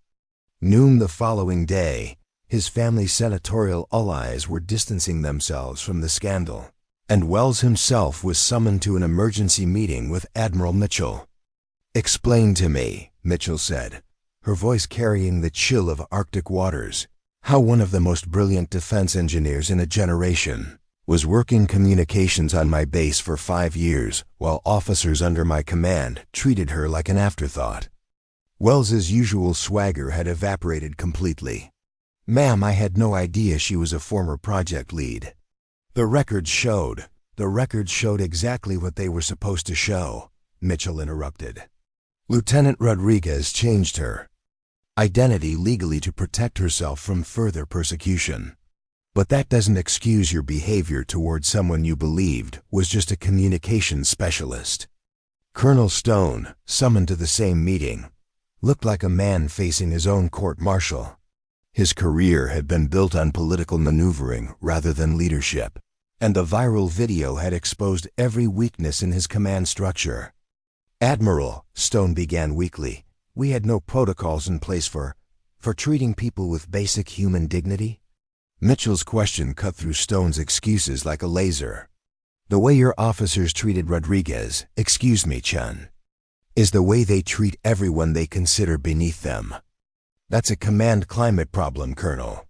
noon the following day, his family's senatorial allies were distancing themselves from the scandal, and Wells himself was summoned to an emergency meeting with Admiral Mitchell. "Explain to me," Mitchell said, her voice carrying the chill of Arctic waters, "how one of the most brilliant defense engineers in a generation was working communications on my base for 5 years, while officers under my command treated her like an afterthought." Wells's usual swagger had evaporated completely. "Ma'am, I had no idea she was a former project lead." The records showed exactly what they were supposed to show," Mitchell interrupted. "Lieutenant Rodriguez changed her identity legally to protect herself from further persecution. But that doesn't excuse your behavior toward someone you believed was just a communications specialist." Colonel Stone, summoned to the same meeting, looked like a man facing his own court-martial. His career had been built on political maneuvering rather than leadership, and the viral video had exposed every weakness in his command structure. "Admiral," Stone began weakly, "we had no protocols in place for treating people with basic human dignity." Mitchell's question cut through Stone's excuses like a laser. "The way your officers treated Rodriguez, excuse me, Chen, is the way they treat everyone they consider beneath them. That's a command climate problem, Colonel.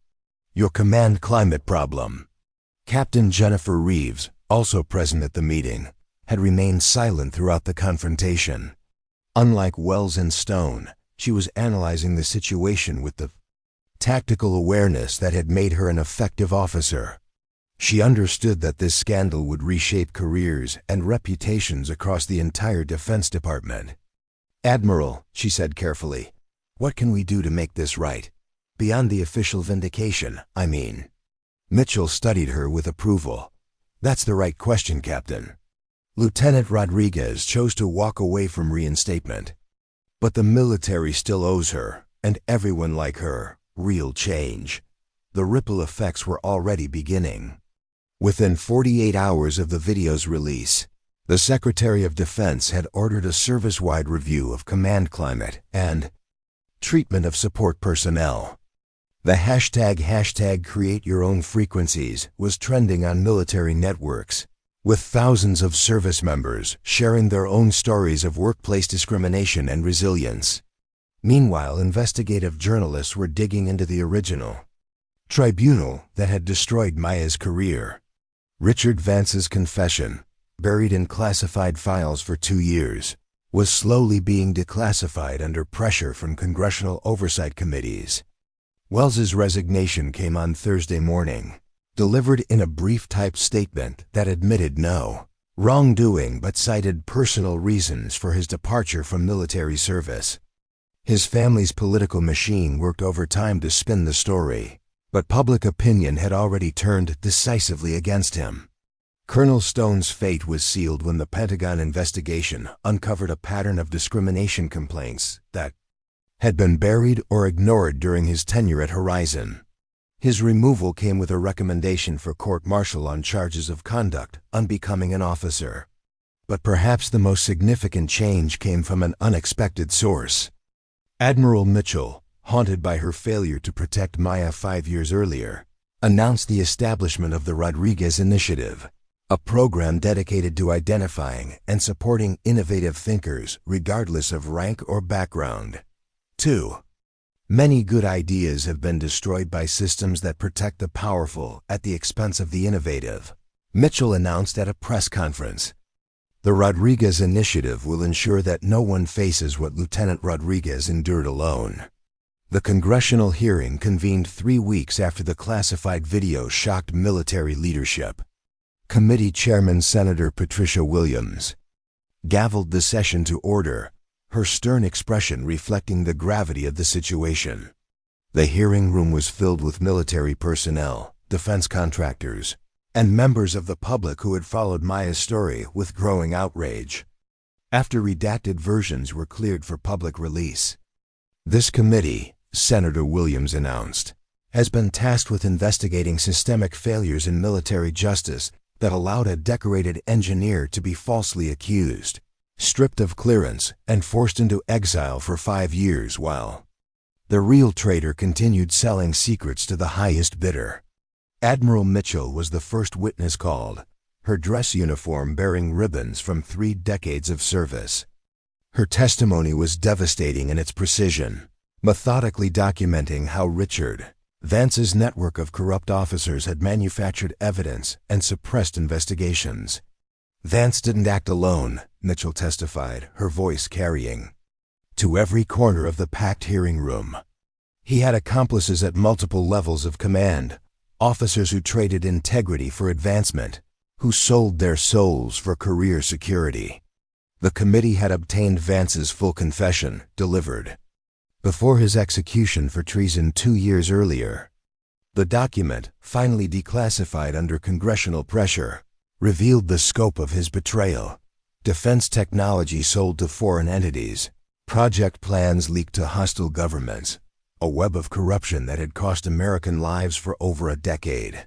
Your command climate problem." Captain Jennifer Reeves, also present at the meeting, had remained silent throughout the confrontation. Unlike Wells and Stone, she was analyzing the situation with the tactical awareness that had made her an effective officer. She understood that this scandal would reshape careers and reputations across the entire Defense Department. "Admiral," she said carefully, "what can we do to make this right? Beyond the official vindication, I mean." Mitchell studied her with approval. "That's the right question, Captain. Lieutenant Rodriguez chose to walk away from reinstatement. But the military still owes her, and everyone like her, real change. The ripple effects were already beginning." Within 48 hours of the video's release, the Secretary of Defense had ordered a service-wide review of command climate and treatment of support personnel. The hashtag create your own frequencies was trending on military networks, with thousands of service members sharing their own stories of workplace discrimination and resilience. Meanwhile, investigative journalists were digging into the original tribunal that had destroyed Maya's career. Richard Vance's confession, buried in classified files for 2 years, was slowly being declassified under pressure from congressional oversight committees. Wells's resignation came on Thursday morning, delivered in a brief typed statement that admitted no wrongdoing but cited personal reasons for his departure from military service. His family's political machine worked overtime to spin the story, but public opinion had already turned decisively against him. Colonel Stone's fate was sealed when the Pentagon investigation uncovered a pattern of discrimination complaints that had been buried or ignored during his tenure at Horizon. His removal came with a recommendation for court-martial on charges of conduct unbecoming an officer. But perhaps the most significant change came from an unexpected source. Admiral Mitchell, haunted by her failure to protect Maya 5 years earlier, announced the establishment of the Rodriguez Initiative, a program dedicated to identifying and supporting innovative thinkers regardless of rank or background. 2. Many good ideas have been destroyed by systems that protect the powerful at the expense of the innovative, Mitchell announced at a press conference. The Rodriguez Initiative will ensure that no one faces what Lieutenant Rodriguez endured alone. The congressional hearing convened 3 weeks after the classified video shocked military leadership. Committee Chairman Senator Patricia Williams gavelled the session to order, her stern expression reflecting the gravity of the situation. The hearing room was filled with military personnel, defense contractors, and members of the public who had followed Maya's story with growing outrage. After redacted versions were cleared for public release, this committee, Senator Williams announced, has been tasked with investigating systemic failures in military justice that allowed a decorated engineer to be falsely accused, stripped of clearance, and forced into exile for 5 years while the real traitor continued selling secrets to the highest bidder. Admiral Mitchell was the first witness called, her dress uniform bearing ribbons from 3 decades of service. Her testimony was devastating in its precision, methodically documenting how Richard Vance's network of corrupt officers had manufactured evidence and suppressed investigations. Vance didn't act alone, Mitchell testified, her voice carrying to every corner of the packed hearing room. He had accomplices at multiple levels of command, officers who traded integrity for advancement, who sold their souls for career security. The committee had obtained Vance's full confession, delivered before his execution for treason 2 years earlier. The document, finally declassified under congressional pressure, revealed the scope of his betrayal. Defense technology sold to foreign entities, project plans leaked to hostile governments, a web of corruption that had cost American lives for over a decade.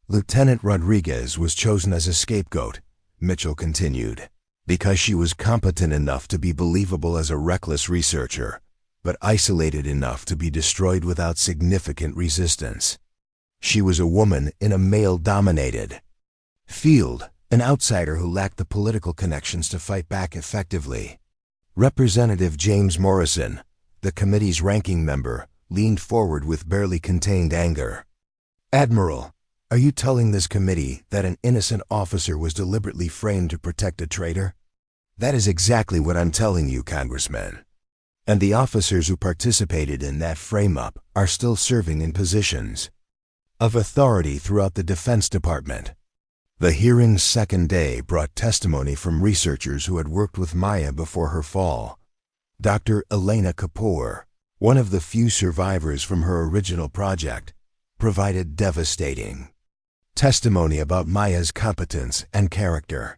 Lieutenant Rodriguez was chosen as a scapegoat, Mitchell continued, because she was competent enough to be believable as a reckless researcher, but isolated enough to be destroyed without significant resistance. She was a woman in a male-dominated field, an outsider who lacked the political connections to fight back effectively. Representative James Morrison, the committee's ranking member, leaned forward with barely contained anger. "Admiral, are you telling this committee that an innocent officer was deliberately framed to protect a traitor?" "That is exactly what I'm telling you, Congressman. And the officers who participated in that frame-up are still serving in positions of authority throughout the Defense Department." The hearing's second day brought testimony from researchers who had worked with Maya before her fall. Dr. Elena Kapoor, one of the few survivors from her original project, provided devastating testimony about Maya's competence and character.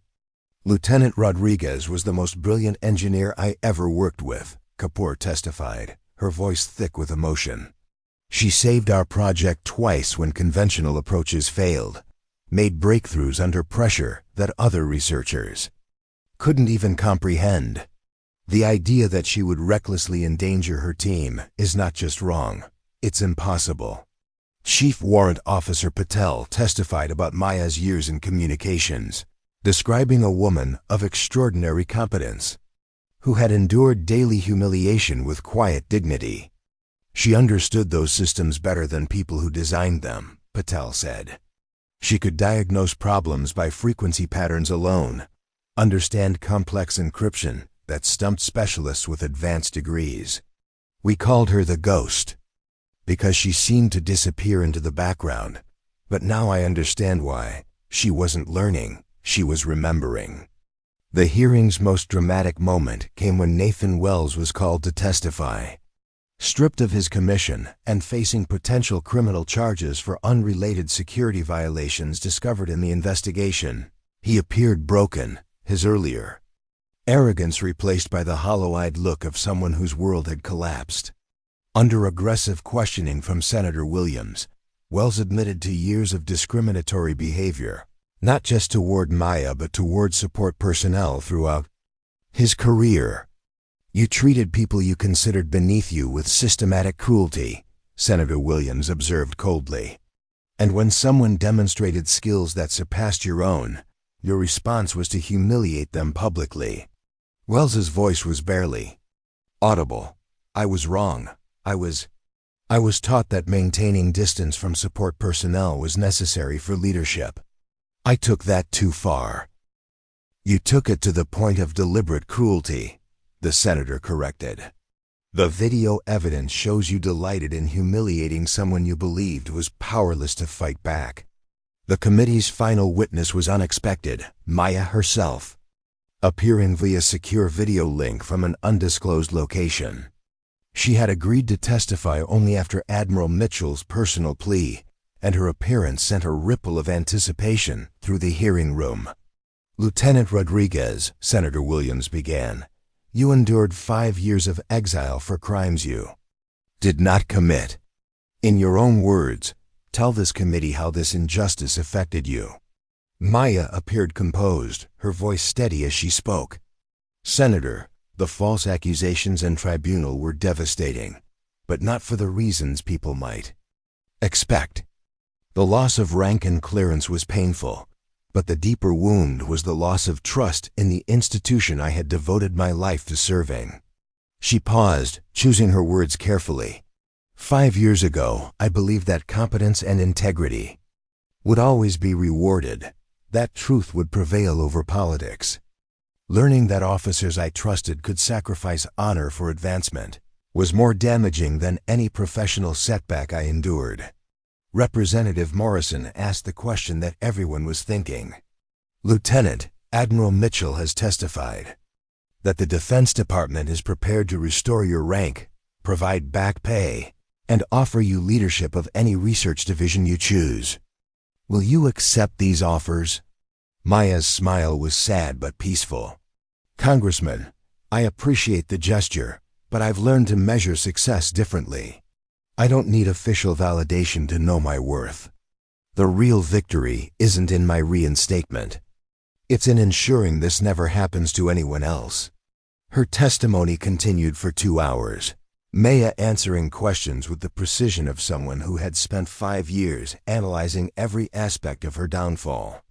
"Lieutenant Rodriguez was the most brilliant engineer I ever worked with," Kapoor testified, her voice thick with emotion. "She saved our project twice when conventional approaches failed, made breakthroughs under pressure that other researchers couldn't even comprehend. The idea that she would recklessly endanger her team is not just wrong, it's impossible." Chief Warrant Officer Patel testified about Maya's years in communications, describing a woman of extraordinary competence, who had endured daily humiliation with quiet dignity. "She understood those systems better than people who designed them," Patel said. "She could diagnose problems by frequency patterns alone, understand complex encryption that stumped specialists with advanced degrees. We called her the ghost, because she seemed to disappear into the background, but now I understand why. She wasn't learning, she was remembering." The hearing's most dramatic moment came when Nathan Wells was called to testify. Stripped of his commission and facing potential criminal charges for unrelated security violations discovered in the investigation, he appeared broken, his earlier arrogance replaced by the hollow-eyed look of someone whose world had collapsed. Under aggressive questioning from Senator Williams, Wells admitted to years of discriminatory behavior, not just toward Maya but toward support personnel throughout his career. "You treated people you considered beneath you with systematic cruelty," Senator Williams observed coldly. "And when someone demonstrated skills that surpassed your own, your response was to humiliate them publicly." Wells's voice was barely audible, I was wrong. I was taught that maintaining distance from support personnel was necessary for leadership. I took that too far. You took it to the point of deliberate cruelty, the senator corrected. The video evidence shows you delighted in humiliating someone you believed was powerless to fight back. The committee's final witness was unexpected, Maya herself, appearing via secure video link from an undisclosed location. She had agreed to testify only after Admiral Mitchell's personal plea, and her appearance sent a ripple of anticipation through the hearing room. Lieutenant Rodriguez, Senator Williams began, you endured 5 years of exile for crimes you did not commit. In your own words, tell this committee how this injustice affected you. Maya appeared composed, her voice steady as she spoke. Senator, the false accusations and tribunal were devastating, but not for the reasons people might expect. The loss of rank and clearance was painful, but the deeper wound was the loss of trust in the institution I had devoted my life to serving. She paused, choosing her words carefully. 5 years ago, I believed that competence and integrity would always be rewarded, that truth would prevail over politics. Learning that officers I trusted could sacrifice honor for advancement was more damaging than any professional setback I endured. Representative Morrison asked the question that everyone was thinking. Lieutenant, Admiral Mitchell has testified that the Defense Department is prepared to restore your rank, provide back pay, and offer you leadership of any research division you choose. Will you accept these offers? Maya's smile was sad but peaceful. Congressman, I appreciate the gesture, but I've learned to measure success differently. I don't need official validation to know my worth. The real victory isn't in my reinstatement. It's in ensuring this never happens to anyone else. Her testimony continued for 2 hours, Maya answering questions with the precision of someone who had spent 5 years analyzing every aspect of her downfall.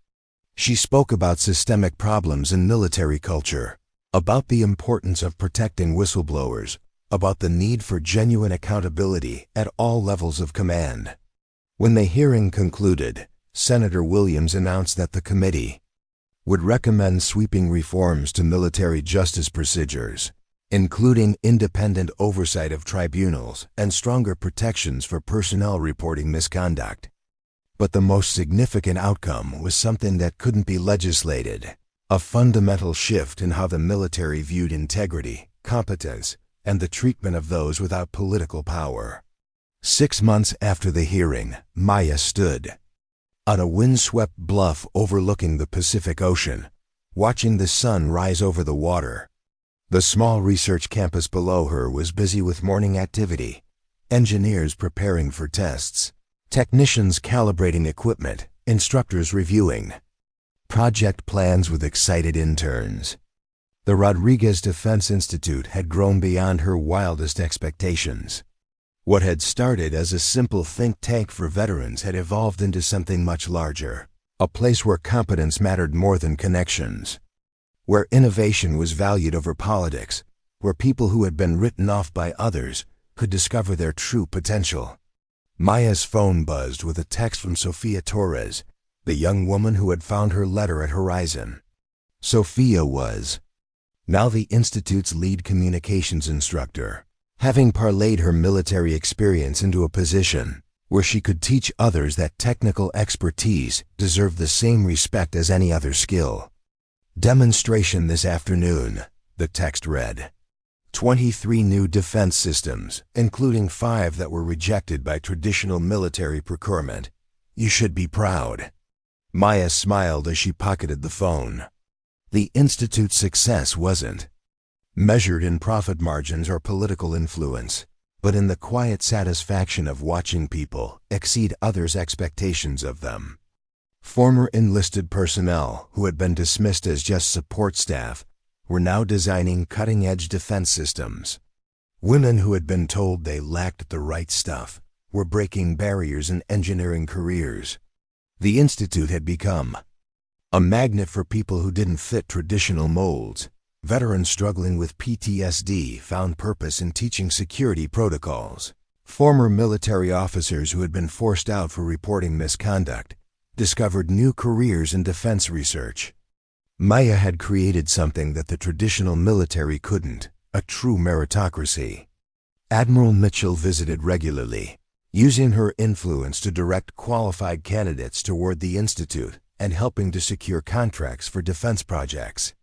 She spoke about systemic problems in military culture, about the importance of protecting whistleblowers, about the need for genuine accountability at all levels of command. When the hearing concluded, Senator Williams announced that the committee would recommend sweeping reforms to military justice procedures, including independent oversight of tribunals and stronger protections for personnel reporting misconduct. But the most significant outcome was something that couldn't be legislated, a fundamental shift in how the military viewed integrity, competence, and the treatment of those without political power. 6 months after the hearing, Maya stood on a windswept bluff overlooking the Pacific Ocean, watching the sun rise over the water. The small research campus below her was busy with morning activity, engineers preparing for tests, technicians calibrating equipment, instructors reviewing project plans with excited interns. The Rodriguez Defense Institute had grown beyond her wildest expectations. What had started as a simple think tank for veterans had evolved into something much larger, a place where competence mattered more than connections, where innovation was valued over politics, where people who had been written off by others could discover their true potential. Maya's phone buzzed with a text from Sofia Torres, the young woman who had found her letter at Horizon. Sofia was now the Institute's lead communications instructor, having parlayed her military experience into a position where she could teach others that technical expertise deserved the same respect as any other skill. Demonstration this afternoon, the text read. 23 new defense systems, including 5 that were rejected by traditional military procurement. You should be proud. Maya smiled as she pocketed the phone. The Institute's success wasn't measured in profit margins or political influence, but in the quiet satisfaction of watching people exceed others' expectations of them. Former enlisted personnel who had been dismissed as just support staff were now designing cutting-edge defense systems. Women who had been told they lacked the right stuff were breaking barriers in engineering careers. The Institute had become a magnet for people who didn't fit traditional molds, Veterans struggling with PTSD found purpose in teaching security protocols. Former military officers who had been forced out for reporting misconduct discovered new careers in defense research. Maya had created something that the traditional military couldn't, a true meritocracy. Admiral Mitchell visited regularly, using her influence to direct qualified candidates toward the Institute and helping to secure contracts for defense projects.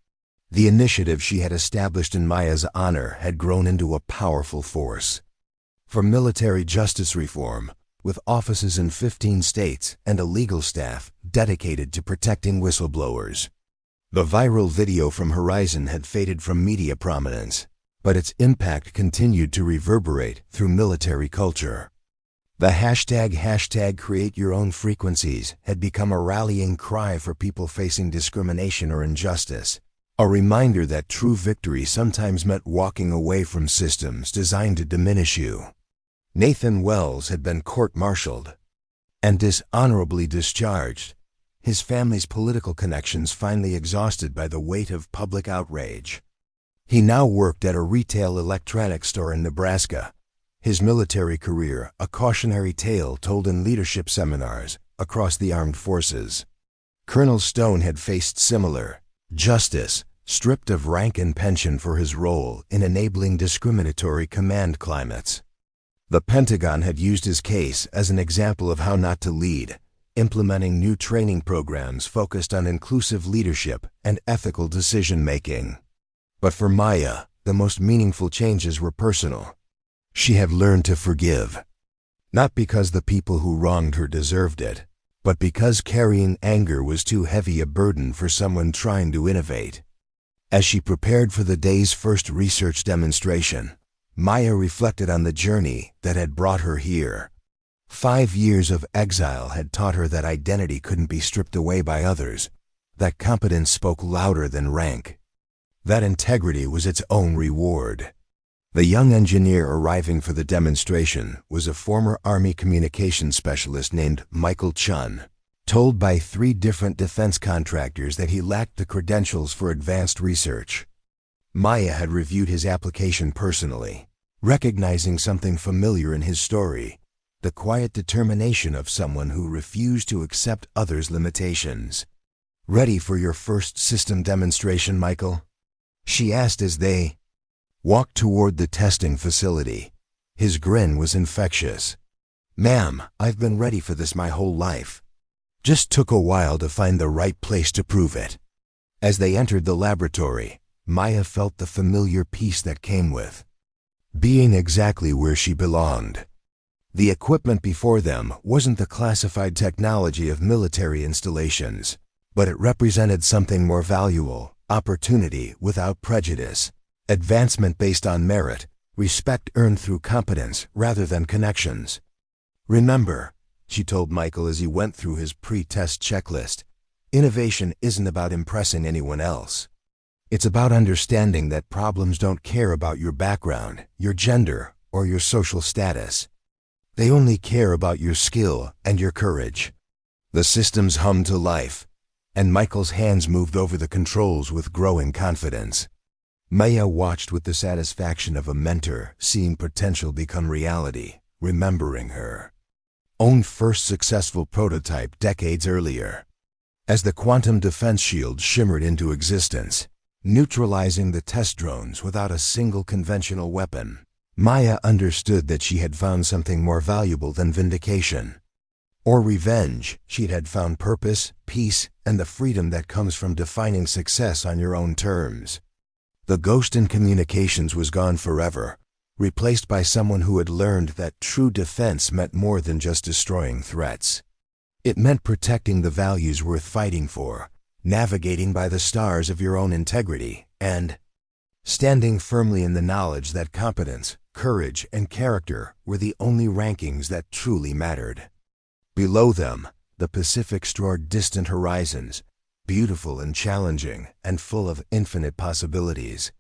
The initiative she had established in Maya's honor had grown into a powerful force. For military justice reform, with offices in 15 states and a legal staff dedicated to protecting whistleblowers. The viral video from Horizon had faded from media prominence, but its impact continued to reverberate through military culture. The hashtag create your own frequencies had become a rallying cry for people facing discrimination or injustice, a reminder that true victory sometimes meant walking away from systems designed to diminish you. Nathan Wells had been court-martialed and dishonorably discharged, his family's political connections finally exhausted by the weight of public outrage. He now worked at a retail electronics store in Nebraska, his military career a cautionary tale told in leadership seminars across the armed forces. Colonel Stone had faced similar justice, stripped of rank and pension for his role in enabling discriminatory command climates. The Pentagon had used his case as an example of how not to lead, implementing new training programs focused on inclusive leadership and ethical decision-making. But for Maya, the most meaningful changes were personal. She had learned to forgive, not because the people who wronged her deserved it, but because carrying anger was too heavy a burden for someone trying to innovate. As she prepared for the day's first research demonstration, Maya reflected on the journey that had brought her here. 5 years of exile had taught her that identity couldn't be stripped away by others, that competence spoke louder than rank, that integrity was its own reward. The young engineer arriving for the demonstration was a former Army communications specialist named Maya Chen, told by 3 different defense contractors that he lacked the credentials for advanced research. Maya had reviewed his application personally, recognizing something familiar in his story, the quiet determination of someone who refused to accept others' limitations. "Ready for your first system demonstration, Michael?" she asked as they walked toward the testing facility. His grin was infectious. "Ma'am, I've been ready for this my whole life. Just took a while to find the right place to prove it." As they entered the laboratory, Maya felt the familiar peace that came with being exactly where she belonged. The equipment before them wasn't the classified technology of military installations, but it represented something more valuable: opportunity without prejudice, advancement based on merit, respect earned through competence rather than connections. "Remember," she told Michael as he went through his pre-test checklist, "innovation isn't about impressing anyone else. It's about understanding that problems don't care about your background, your gender, or your social status. They only care about your skill and your courage." The systems hummed to life, and Michael's hands moved over the controls with growing confidence. Maya watched with the satisfaction of a mentor seeing potential become reality, remembering her own first successful prototype decades earlier. As the quantum defense shield shimmered into existence, neutralizing the test drones without a single conventional weapon, Maya understood that she had found something more valuable than vindication or revenge. She had found purpose, peace, and the freedom that comes from defining success on your own terms. The ghost in communications was gone forever, replaced by someone who had learned that true defense meant more than just destroying threats. It meant protecting the values worth fighting for, navigating by the stars of your own integrity, and standing firmly in the knowledge that competence, courage, and character were the only rankings that truly mattered. Below them, the Pacific strode distant horizons, beautiful and challenging and full of infinite possibilities.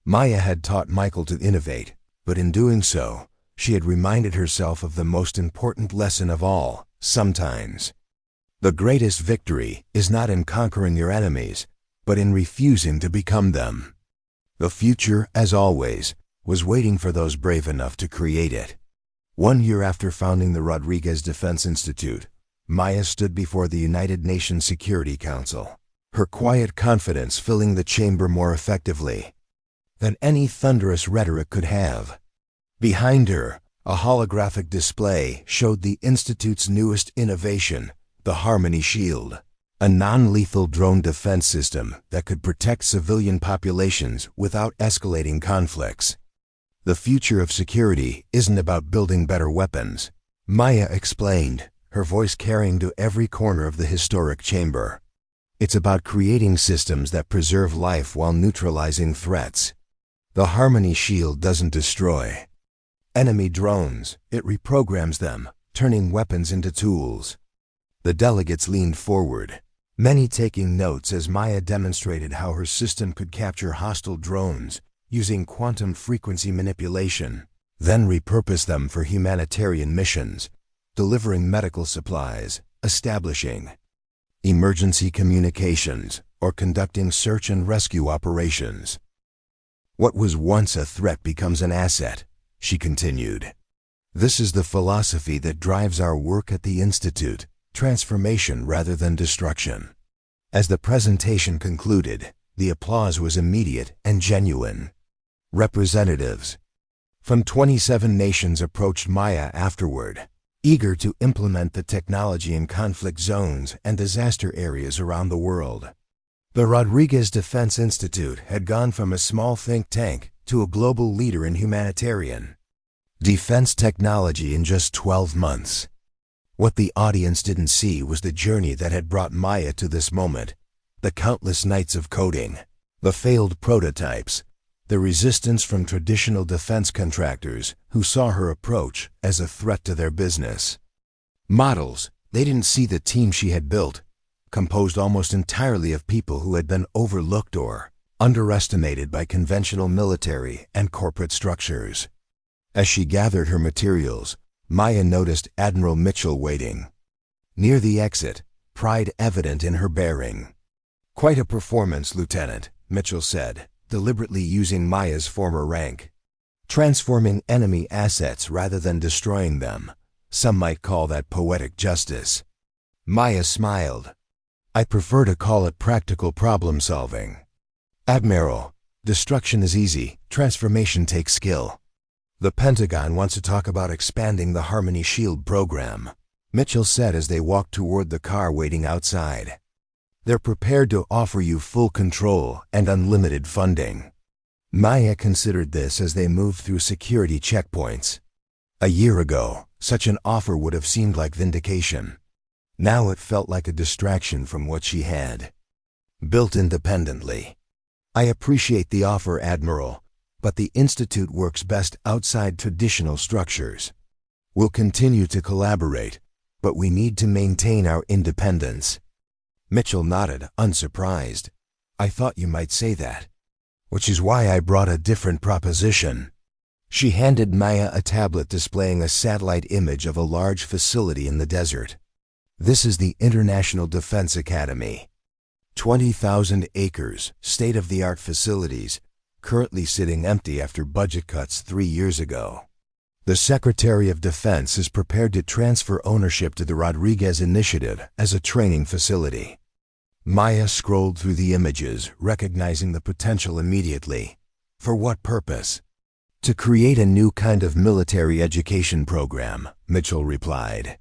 Maya had taught Michael to innovate, but in doing so, she had reminded herself of the most important lesson of all: sometimes the greatest victory is not in conquering your enemies, but in refusing to become them. The future, as always, was waiting for those brave enough to create it. 1 year after founding the Rodriguez Defense Institute, Maya stood before the United Nations Security Council, her quiet confidence filling the chamber more effectively than any thunderous rhetoric could have. Behind her, a holographic display showed the Institute's newest innovation, the Harmony Shield, a non-lethal drone defense system that could protect civilian populations without escalating conflicts. The future of security isn't about building better weapons, Maya explained, her voice carrying to every corner of the historic chamber. It's about creating systems that preserve life while neutralizing threats. The Harmony Shield doesn't destroy enemy drones, it reprograms them, turning weapons into tools. The delegates leaned forward, many taking notes as Maya demonstrated how her system could capture hostile drones using quantum frequency manipulation, then repurpose them for humanitarian missions, delivering medical supplies, establishing emergency communications, or conducting search and rescue operations. What was once a threat becomes an asset, she continued. This is the philosophy that drives our work at the Institute, transformation rather than destruction. As the presentation concluded, the applause was immediate and genuine. Representatives from 27 nations approached Maya afterward, eager to implement the technology in conflict zones and disaster areas around the world. The Rodriguez Defense Institute had gone from a small think tank to a global leader in humanitarian defense technology in just 12 months. What the audience didn't see was the journey that had brought Maya to this moment, the countless nights of coding, the failed prototypes, the resistance from traditional defense contractors who saw her approach as a threat to their business models. They didn't see the team she had built, composed almost entirely of people who had been overlooked or underestimated by conventional military and corporate structures. As she gathered her materials, Maya noticed Admiral Mitchell waiting near the exit, pride evident in her bearing. "Quite a performance, Lieutenant," Mitchell said, deliberately using Maya's former rank. "Transforming enemy assets rather than destroying them. Some might call that poetic justice." Maya smiled. "I prefer to call it practical problem solving. Admiral, destruction is easy, transformation takes skill. The Pentagon wants to talk about expanding the Harmony Shield program," Mitchell said as they walked toward the car waiting outside. "They're prepared to offer you full control and unlimited funding." Maya considered this as they moved through security checkpoints. A year ago, such an offer would have seemed like vindication. Now it felt like a distraction from what she had built independently. "I appreciate the offer, Admiral, but the Institute works best outside traditional structures. We'll continue to collaborate, but we need to maintain our independence." Mitchell nodded, unsurprised. "I thought you might say that. Which is why I brought a different proposition." She handed Maya a tablet displaying a satellite image of a large facility in the desert. "This is the International Defense Academy. 20,000 acres, state-of-the-art facilities, currently sitting empty after budget cuts 3 years ago. The Secretary of Defense is prepared to transfer ownership to the Rodriguez Initiative as a training facility." Maya scrolled through the images, recognizing the potential immediately. "For what purpose?" "To create a new kind of military education program," Mitchell replied.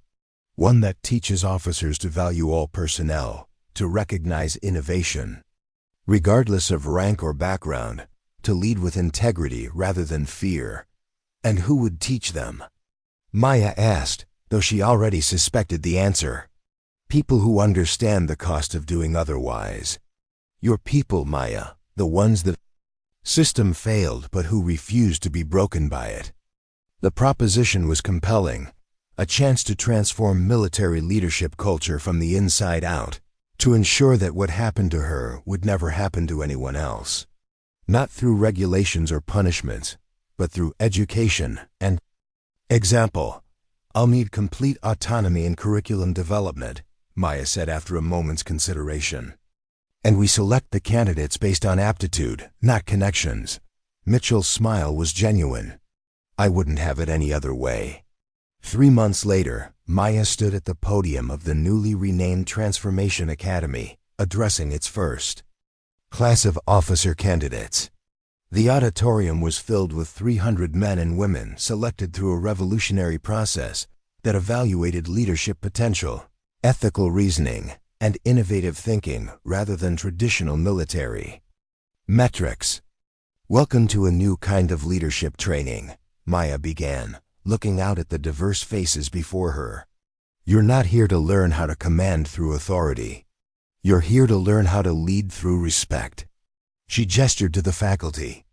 "One that teaches officers to value all personnel, to recognize innovation, regardless of rank or background, to lead with integrity rather than fear." "And who would teach them?" Maya asked, though she already suspected the answer. "People who understand the cost of doing otherwise. Your people, Maya, the ones the system failed but who refused to be broken by it." The proposition was compelling, a chance to transform military leadership culture from the inside out, to ensure that what happened to her would never happen to anyone else. Not through regulations or punishments, but through education and example. "I'll need complete autonomy in curriculum development," Maya said after a moment's consideration. And we select the candidates based on aptitude, not connections. Mitchell's smile was genuine. I wouldn't have it any other way. 3 months later, Maya stood at the podium of the newly renamed Transformation Academy, addressing its first class of officer candidates. The auditorium was filled with 300 men and women selected through a revolutionary process that evaluated leadership potential, ethical reasoning, and innovative thinking rather than traditional military metrics. Welcome to a new kind of leadership training, Maya began, looking out at the diverse faces before her. You're not here to learn how to command through authority. You're here to learn how to lead through respect. She gestured to the faculty.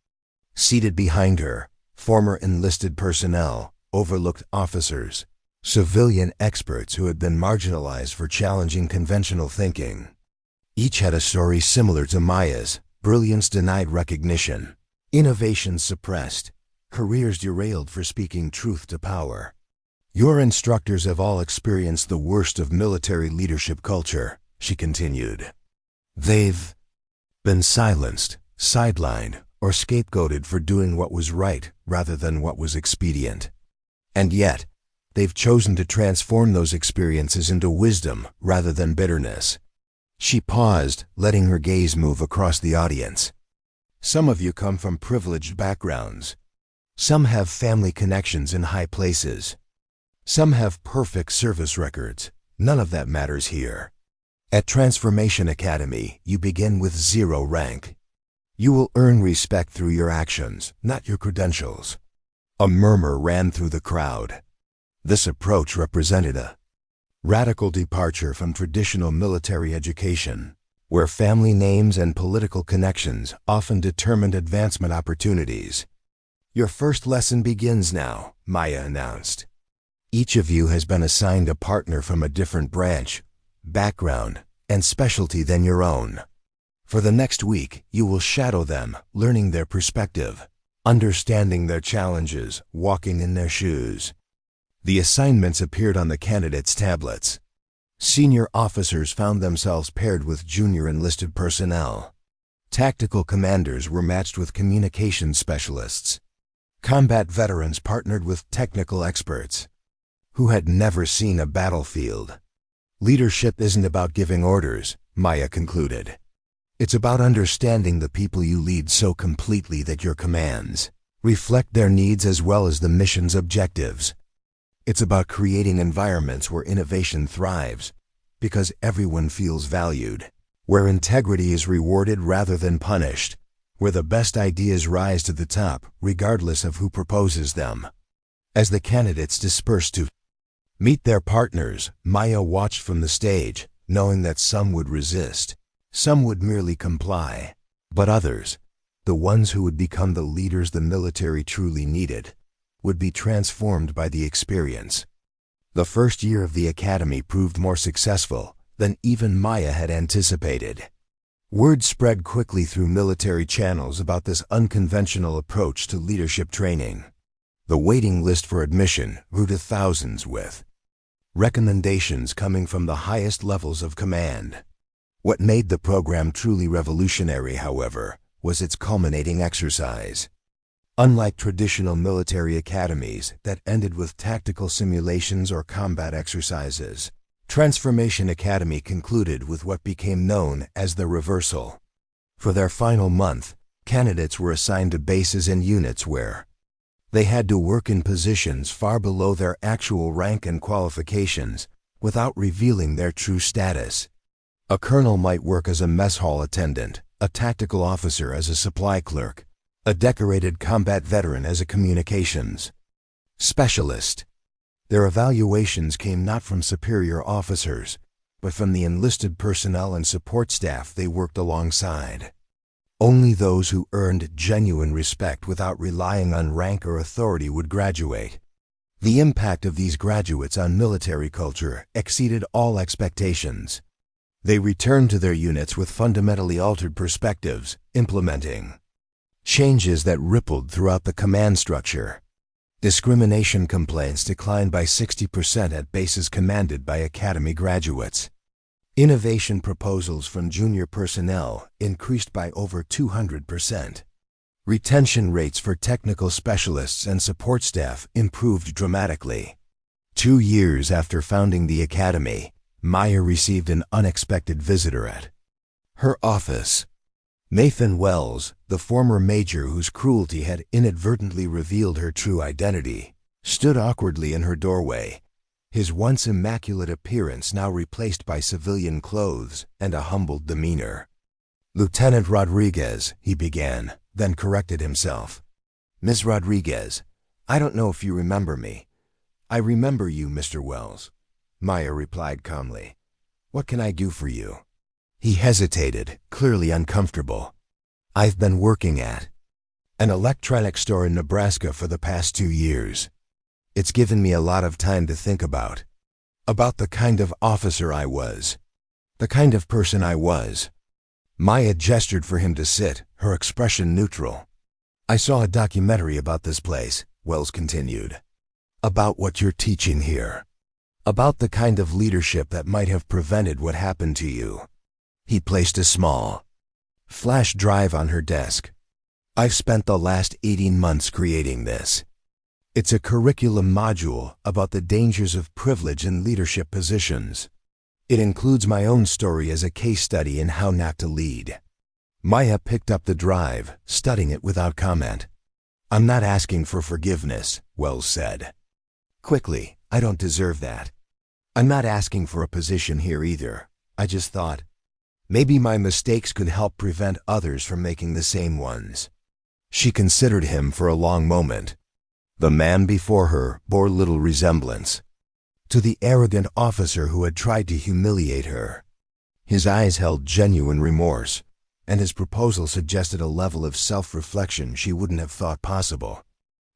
Seated behind her, former enlisted personnel, overlooked officers, civilian experts who had been marginalized for challenging conventional thinking. Each had a story similar to Maya's: brilliance denied recognition, innovation suppressed, careers derailed for speaking truth to power. Your instructors have all experienced the worst of military leadership culture, she continued. They've been silenced, sidelined, or scapegoated for doing what was right rather than what was expedient. And yet, they've chosen to transform those experiences into wisdom rather than bitterness. She paused, letting her gaze move across the audience. Some of you come from privileged backgrounds. Some have family connections in high places. Some have perfect service records. None of that matters here. At Transformation Academy, you begin with 0 rank. You will earn respect through your actions, not your credentials. A murmur ran through the crowd. This approach represented a radical departure from traditional military education, where family names and political connections often determined advancement opportunities. Your first lesson begins now, Maya announced. Each of you has been assigned a partner from a different branch, background, and specialty than your own. For the next week, you will shadow them, learning their perspective, understanding their challenges, walking in their shoes. The assignments appeared on the candidates' tablets. Senior officers found themselves paired with junior enlisted personnel. Tactical commanders were matched with communications specialists. Combat veterans partnered with technical experts who had never seen a battlefield. Leadership isn't about giving orders, Maya concluded. It's about understanding the people you lead so completely that your commands reflect their needs as well as the mission's objectives. It's about creating environments where innovation thrives, because everyone feels valued, where integrity is rewarded rather than punished, where the best ideas rise to the top regardless of who proposes them. As the candidates dispersed to meet their partners, Maya watched from the stage, knowing that some would resist, some would merely comply, but others, the ones who would become the leaders the military truly needed, would be transformed by the experience. The first year of the academy proved more successful than even Maya had anticipated. Word spread quickly through military channels about this unconventional approach to leadership training. The waiting list for admission grew to thousands, with recommendations coming from the highest levels of command. What made the program truly revolutionary, however, was its culminating exercise. Unlike traditional military academies that ended with tactical simulations or combat exercises, Transformation Academy concluded with what became known as the reversal. For their final month, candidates were assigned to bases and units where they had to work in positions far below their actual rank and qualifications without revealing their true status. A colonel might work as a mess hall attendant, a tactical officer as a supply clerk, a decorated combat veteran as a communications specialist. Their evaluations came not from superior officers, but from the enlisted personnel and support staff they worked alongside. Only those who earned genuine respect without relying on rank or authority would graduate. The impact of these graduates on military culture exceeded all expectations. They returned to their units with fundamentally altered perspectives, implementing changes that rippled throughout the command structure. Discrimination complaints declined by 60% at bases commanded by academy graduates. Innovation proposals from junior personnel increased by over 200%. Retention rates for technical specialists and support staff improved dramatically. 2 years after founding the academy, Maya received an unexpected visitor at her office. Nathan Wells, the former major whose cruelty had inadvertently revealed her true identity, stood awkwardly in her doorway, his once immaculate appearance now replaced by civilian clothes and a humbled demeanor. "Lieutenant Rodriguez," he began, then corrected himself. "Ms. Rodriguez, I don't know if you remember me." "I remember you, Mr. Wells," Maya replied calmly. "What can I do for you?" He hesitated, clearly uncomfortable. "I've been working at an electronics store in Nebraska for the past 2 years. It's given me a lot of time to think about the kind of officer I was, the kind of person I was." Maya gestured for him to sit, her expression neutral. "I saw a documentary about this place," Wells continued. "About what you're teaching here. About the kind of leadership that might have prevented what happened to you." He placed a small flash drive on her desk. "I've spent the last 18 months creating this. It's a curriculum module about the dangers of privilege in leadership positions. It includes my own story as a case study in how not to lead." Maya picked up the drive, studying it without comment. "I'm not asking for forgiveness," Wells said quickly. "I don't deserve that. I'm not asking for a position here either. I just thought maybe my mistakes could help prevent others from making the same ones." She considered him for a long moment. The man before her bore little resemblance to the arrogant officer who had tried to humiliate her. His eyes held genuine remorse, and his proposal suggested a level of self-reflection she wouldn't have thought possible.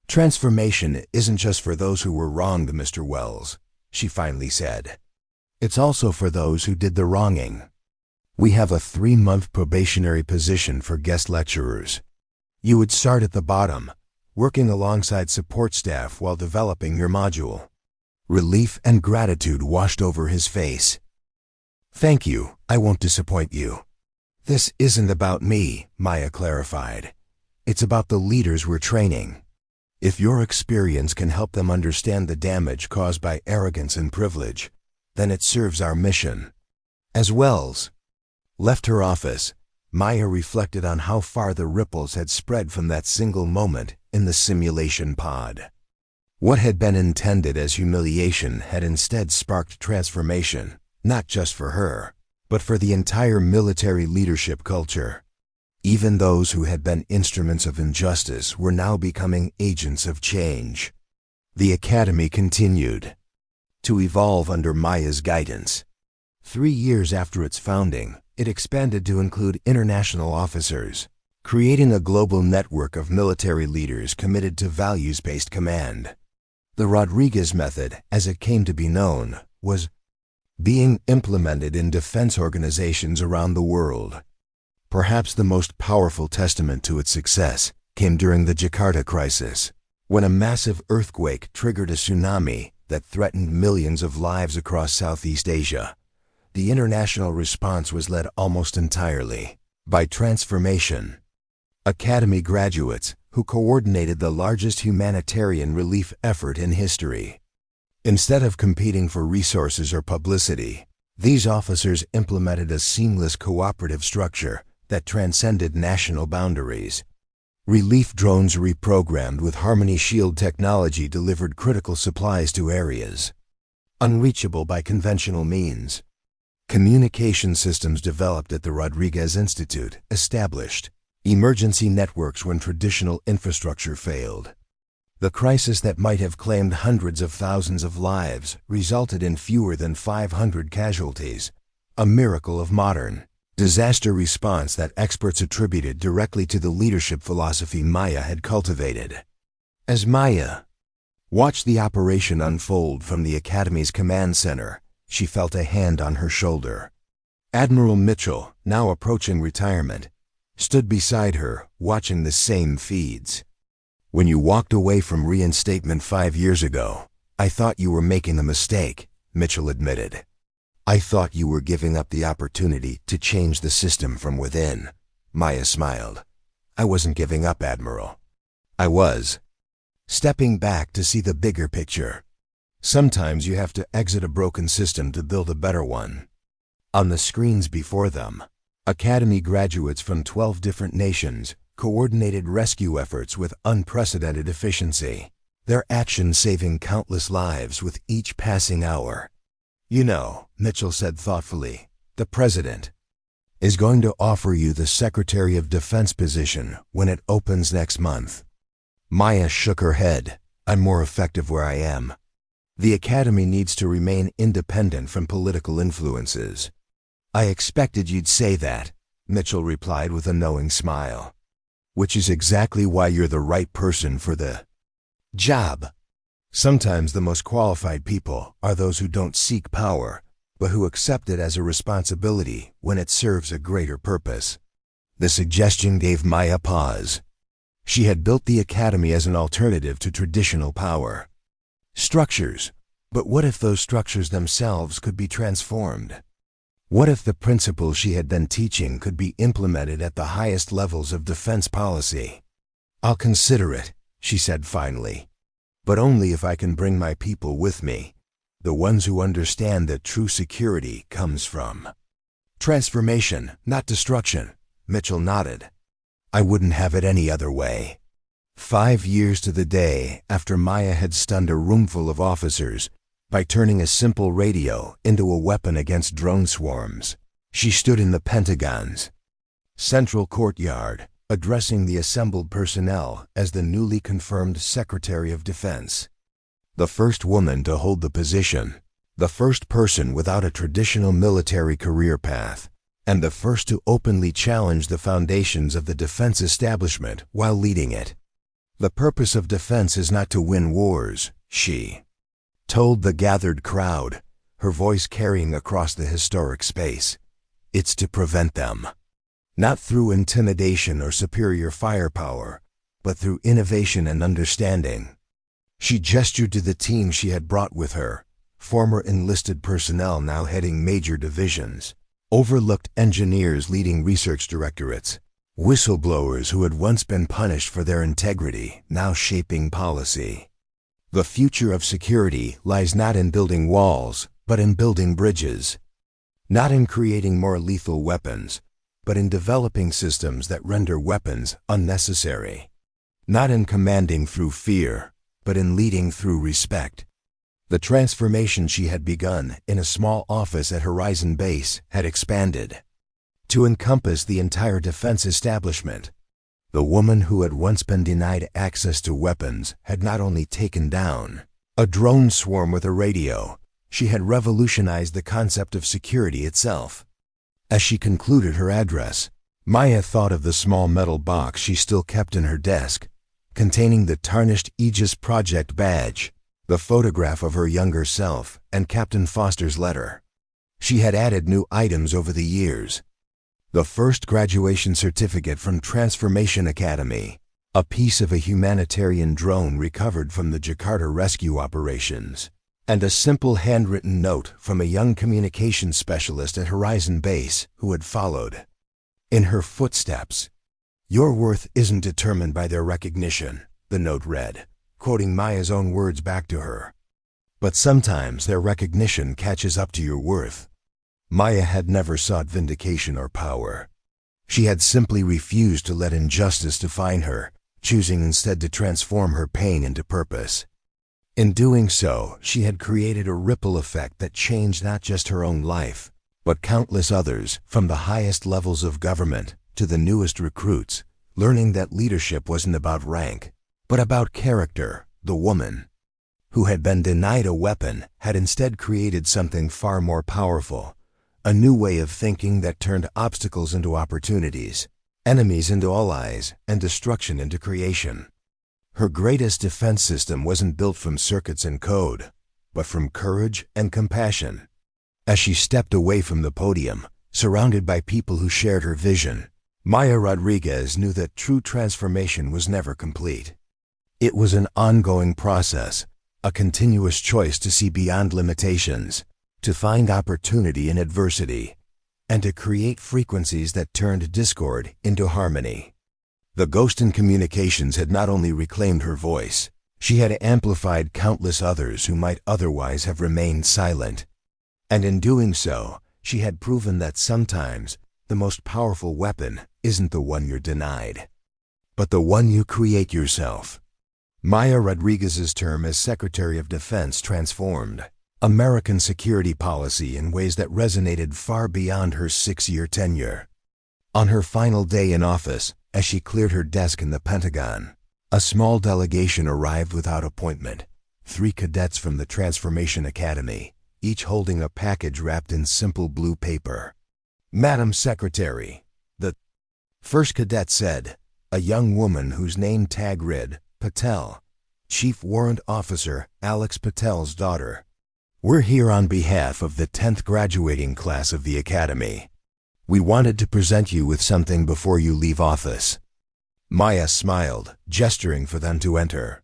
"Transformation isn't just for those who were wronged, Mr. Wells," she finally said. "It's also for those who did the wronging. We have a 3-month probationary position for guest lecturers. You would start at the bottom, working alongside support staff while developing your module." Relief and gratitude washed over his face. "Thank you, I won't disappoint you." "This isn't about me," Maya clarified. "It's about the leaders we're training. If your experience can help them understand the damage caused by arrogance and privilege, then it serves our mission." As Wells left her office, Maya reflected on how far the ripples had spread from that single moment in the simulation pod. What had been intended as humiliation had instead sparked transformation, not just for her, but for the entire military leadership culture. Even those who had been instruments of injustice were now becoming agents of change. The academy continued to evolve under Maya's guidance. 3 years after its founding, it expanded to include international officers, creating a global network of military leaders committed to values-based command. The Rodriguez method, as it came to be known, was being implemented in defense organizations around the world. Perhaps the most powerful testament to its success came during the Jakarta crisis, when a massive earthquake triggered a tsunami that threatened millions of lives across Southeast Asia. The international response was led almost entirely by transformation. Academy graduates who coordinated the largest humanitarian relief effort in history. Instead of competing for resources or publicity, these officers implemented a seamless cooperative structure that transcended national boundaries. Relief drones reprogrammed with Harmony Shield technology delivered critical supplies to areas unreachable by conventional means. Communication systems developed at the Rodriguez Institute established emergency networks when traditional infrastructure failed. The crisis that might have claimed hundreds of thousands of lives resulted in fewer than 500 casualties, a miracle of modern disaster response that experts attributed directly to the leadership philosophy Maya had cultivated. As Maya watched the operation unfold from the Academy's command center, she felt a hand on her shoulder. Admiral Mitchell, now approaching retirement, stood beside her, watching the same feeds. "When you walked away from reinstatement 5 years ago, I thought you were making a mistake," Mitchell admitted. I thought you were giving up the opportunity to change the system from within. Maya smiled. I wasn't giving up, Admiral. I was stepping back to see the bigger picture. Sometimes you have to exit a broken system to build a better one. On the screens before them, Academy graduates from 12 different nations coordinated rescue efforts with unprecedented efficiency, their actions saving countless lives with each passing hour. You know, Mitchell said thoughtfully, the President is going to offer you the Secretary of Defense position when it opens next month. Maya shook her head. I'm more effective where I am. The Academy needs to remain independent from political influences. I expected you'd say that, Mitchell replied with a knowing smile. Which is exactly why you're the right person for the job. Sometimes the most qualified people are those who don't seek power, but who accept it as a responsibility when it serves a greater purpose. The suggestion gave Maya pause. She had built the Academy as an alternative to traditional power structures, but what if those structures themselves could be transformed? What if the principles she had been teaching could be implemented at the highest levels of defense policy? I'll consider it, she said finally. But only if I can bring my people with me, the ones who understand that true security comes from transformation, not destruction. Mitchell nodded. I wouldn't have it any other way. 5 years to the day after Maya had stunned a roomful of officers by turning a simple radio into a weapon against drone swarms, she stood in the Pentagon's central courtyard, addressing the assembled personnel as the newly confirmed Secretary of Defense. The first woman to hold the position, the first person without a traditional military career path, and the first to openly challenge the foundations of the defense establishment while leading it. The purpose of defense is not to win wars, she told the gathered crowd, her voice carrying across the historic space. It's to prevent them. Not through intimidation or superior firepower, but through innovation and understanding. She gestured to the team she had brought with her, former enlisted personnel now heading major divisions, overlooked engineers leading research directorates, whistleblowers who had once been punished for their integrity, now shaping policy. The future of security lies not in building walls, but in building bridges. Not in creating more lethal weapons, but in developing systems that render weapons unnecessary. Not in commanding through fear, but in leading through respect. The transformation she had begun in a small office at Horizon Base had expanded to encompass the entire defense establishment. The woman who had once been denied access to weapons had not only taken down a drone swarm with a radio, she had revolutionized the concept of security itself. As she concluded her address, Maya thought of the small metal box she still kept in her desk, containing the tarnished Aegis Project badge, the photograph of her younger self, and Captain Foster's letter. She had added new items over the years. The first graduation certificate from Transformation Academy, a piece of a humanitarian drone recovered from the Jakarta rescue operations, and a simple handwritten note from a young communications specialist at Horizon Base who had followed in her footsteps. Your worth isn't determined by their recognition, the note read, quoting Maya's own words back to her. But sometimes their recognition catches up to your worth. Maya had never sought vindication or power. She had simply refused to let injustice define her, choosing instead to transform her pain into purpose. In doing so, she had created a ripple effect that changed not just her own life, but countless others, from the highest levels of government to the newest recruits, learning that leadership wasn't about rank, but about character. The woman who had been denied a weapon had instead created something far more powerful, a new way of thinking that turned obstacles into opportunities, enemies into allies, and destruction into creation. Her greatest defense system wasn't built from circuits and code, but from courage and compassion. As she stepped away from the podium, surrounded by people who shared her vision, Maya Rodriguez knew that true transformation was never complete. It was an ongoing process, a continuous choice to see beyond limitations, to find opportunity in adversity, and to create frequencies that turned discord into harmony. The ghost in communications had not only reclaimed her voice, she had amplified countless others who might otherwise have remained silent. And in doing so, she had proven that sometimes the most powerful weapon isn't the one you're denied, but the one you create yourself. Maya Rodriguez's term as Secretary of Defense transformed American security policy in ways that resonated far beyond her 6-year tenure. On her final day in office, as she cleared her desk in the Pentagon, a small delegation arrived without appointment, 3 cadets from the Transformation Academy, each holding a package wrapped in simple blue paper. "Madam Secretary," the first cadet said, a young woman whose name tag read Patel, Chief Warrant Officer Alex Patel's daughter. "We're here on behalf of the 10th graduating class of the Academy. We wanted to present you with something before you leave office." Maya smiled, gesturing for them to enter.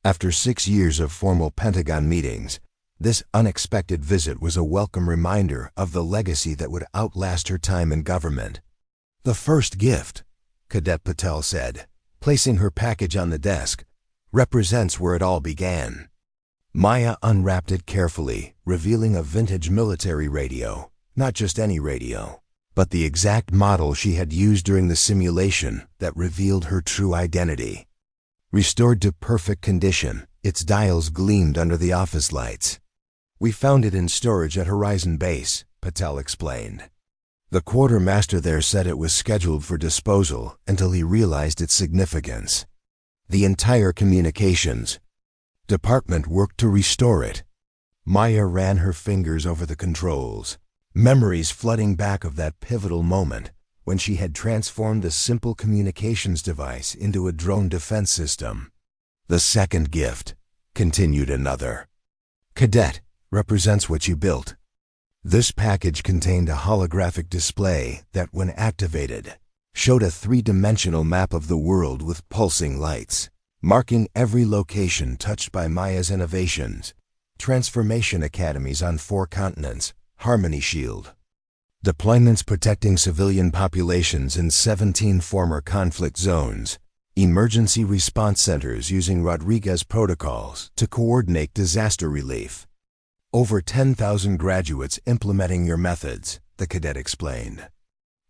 After 6 years of formal Pentagon meetings, this unexpected visit was a welcome reminder of the legacy that would outlast her time in government. "The first gift," Cadet Patel said, placing her package on the desk, "represents where it all began." Maya unwrapped it carefully, revealing a vintage military radio, not just any radio, but the exact model she had used during the simulation that revealed her true identity. Restored to perfect condition, its dials gleamed under the office lights. "We found it in storage at Horizon Base," Patel explained. "The quartermaster there said it was scheduled for disposal until he realized its significance. The entire communications department worked to restore it." Maya ran her fingers over the controls, memories flooding back of that pivotal moment when she had transformed a simple communications device into a drone defense system. "The second gift," continued another cadet, "represents what you built." This package contained a holographic display that, when activated, showed a 3-dimensional map of the world with pulsing lights, marking every location touched by Maya's innovations. Transformation academies on 4 continents, Harmony Shield. Deployments protecting civilian populations in 17 former conflict zones. Emergency response centers using Rodriguez protocols to coordinate disaster relief. Over 10,000 graduates implementing your methods, the cadet explained.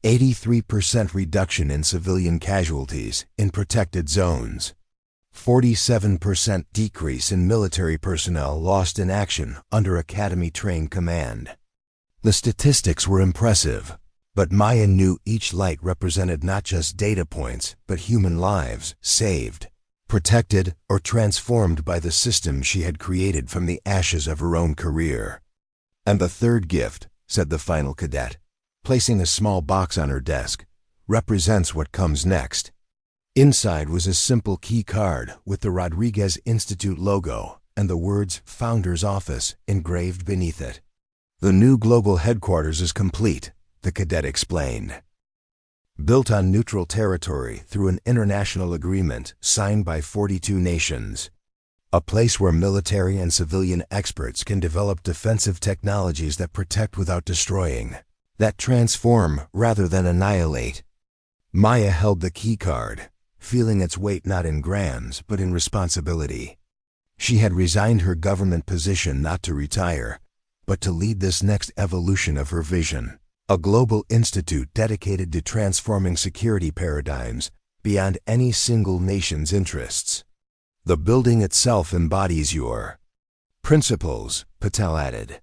83% reduction in civilian casualties in protected zones. 47% decrease in military personnel lost in action under Academy-trained command. The statistics were impressive, but Maya knew each light represented not just data points, but human lives saved, protected, or transformed by the system she had created from the ashes of her own career. "And the third gift," said the final cadet, placing a small box on her desk, "represents what comes next." Inside was a simple key card with the Rodriguez Institute logo and the words "Founder's Office" engraved beneath it. "The new global headquarters is complete," the cadet explained. "Built on neutral territory through an international agreement signed by 42 nations. A place where military and civilian experts can develop defensive technologies that protect without destroying, that transform rather than annihilate." Maya held the key card, feeling its weight not in grams but in responsibility. She had resigned her government position not to retire, but to lead this next evolution of her vision, a global institute dedicated to transforming security paradigms beyond any single nation's interests. "The building itself embodies your principles," Patel added.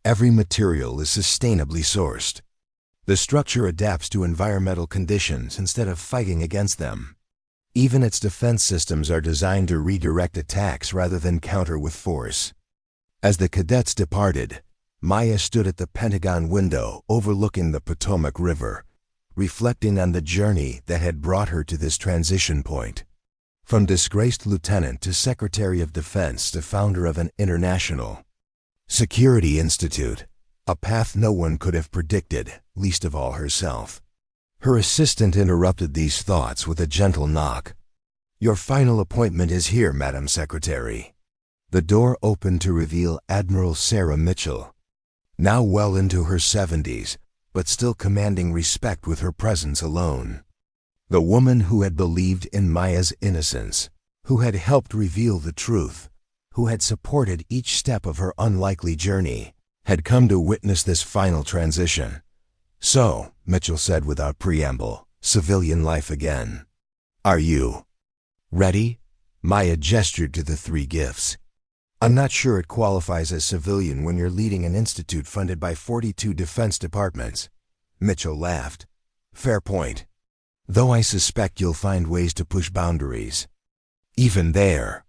"Every material is sustainably sourced. The structure adapts to environmental conditions instead of fighting against them. Even its defense systems are designed to redirect attacks rather than counter with force." As the cadets departed, Maya stood at the Pentagon window overlooking the Potomac River, reflecting on the journey that had brought her to this transition point. From disgraced lieutenant to Secretary of Defense to founder of an international security institute, a path no one could have predicted, least of all herself. Her assistant interrupted these thoughts with a gentle knock. "Your final appointment is here, Madam Secretary." The door opened to reveal Admiral Sarah Mitchell. now well into her 70s, but still commanding respect with her presence alone. The woman who had believed in Maya's innocence, who had helped reveal the truth, who had supported each step of her unlikely journey, had come to witness this final transition. "So," Mitchell said without preamble, "civilian life again. Are you ready?" Maya gestured to the 3 gifts. "I'm not sure it qualifies as civilian when you're leading an institute funded by 42 defense departments." Mitchell laughed. "Fair point. Though I suspect you'll find ways to push boundaries. Even there."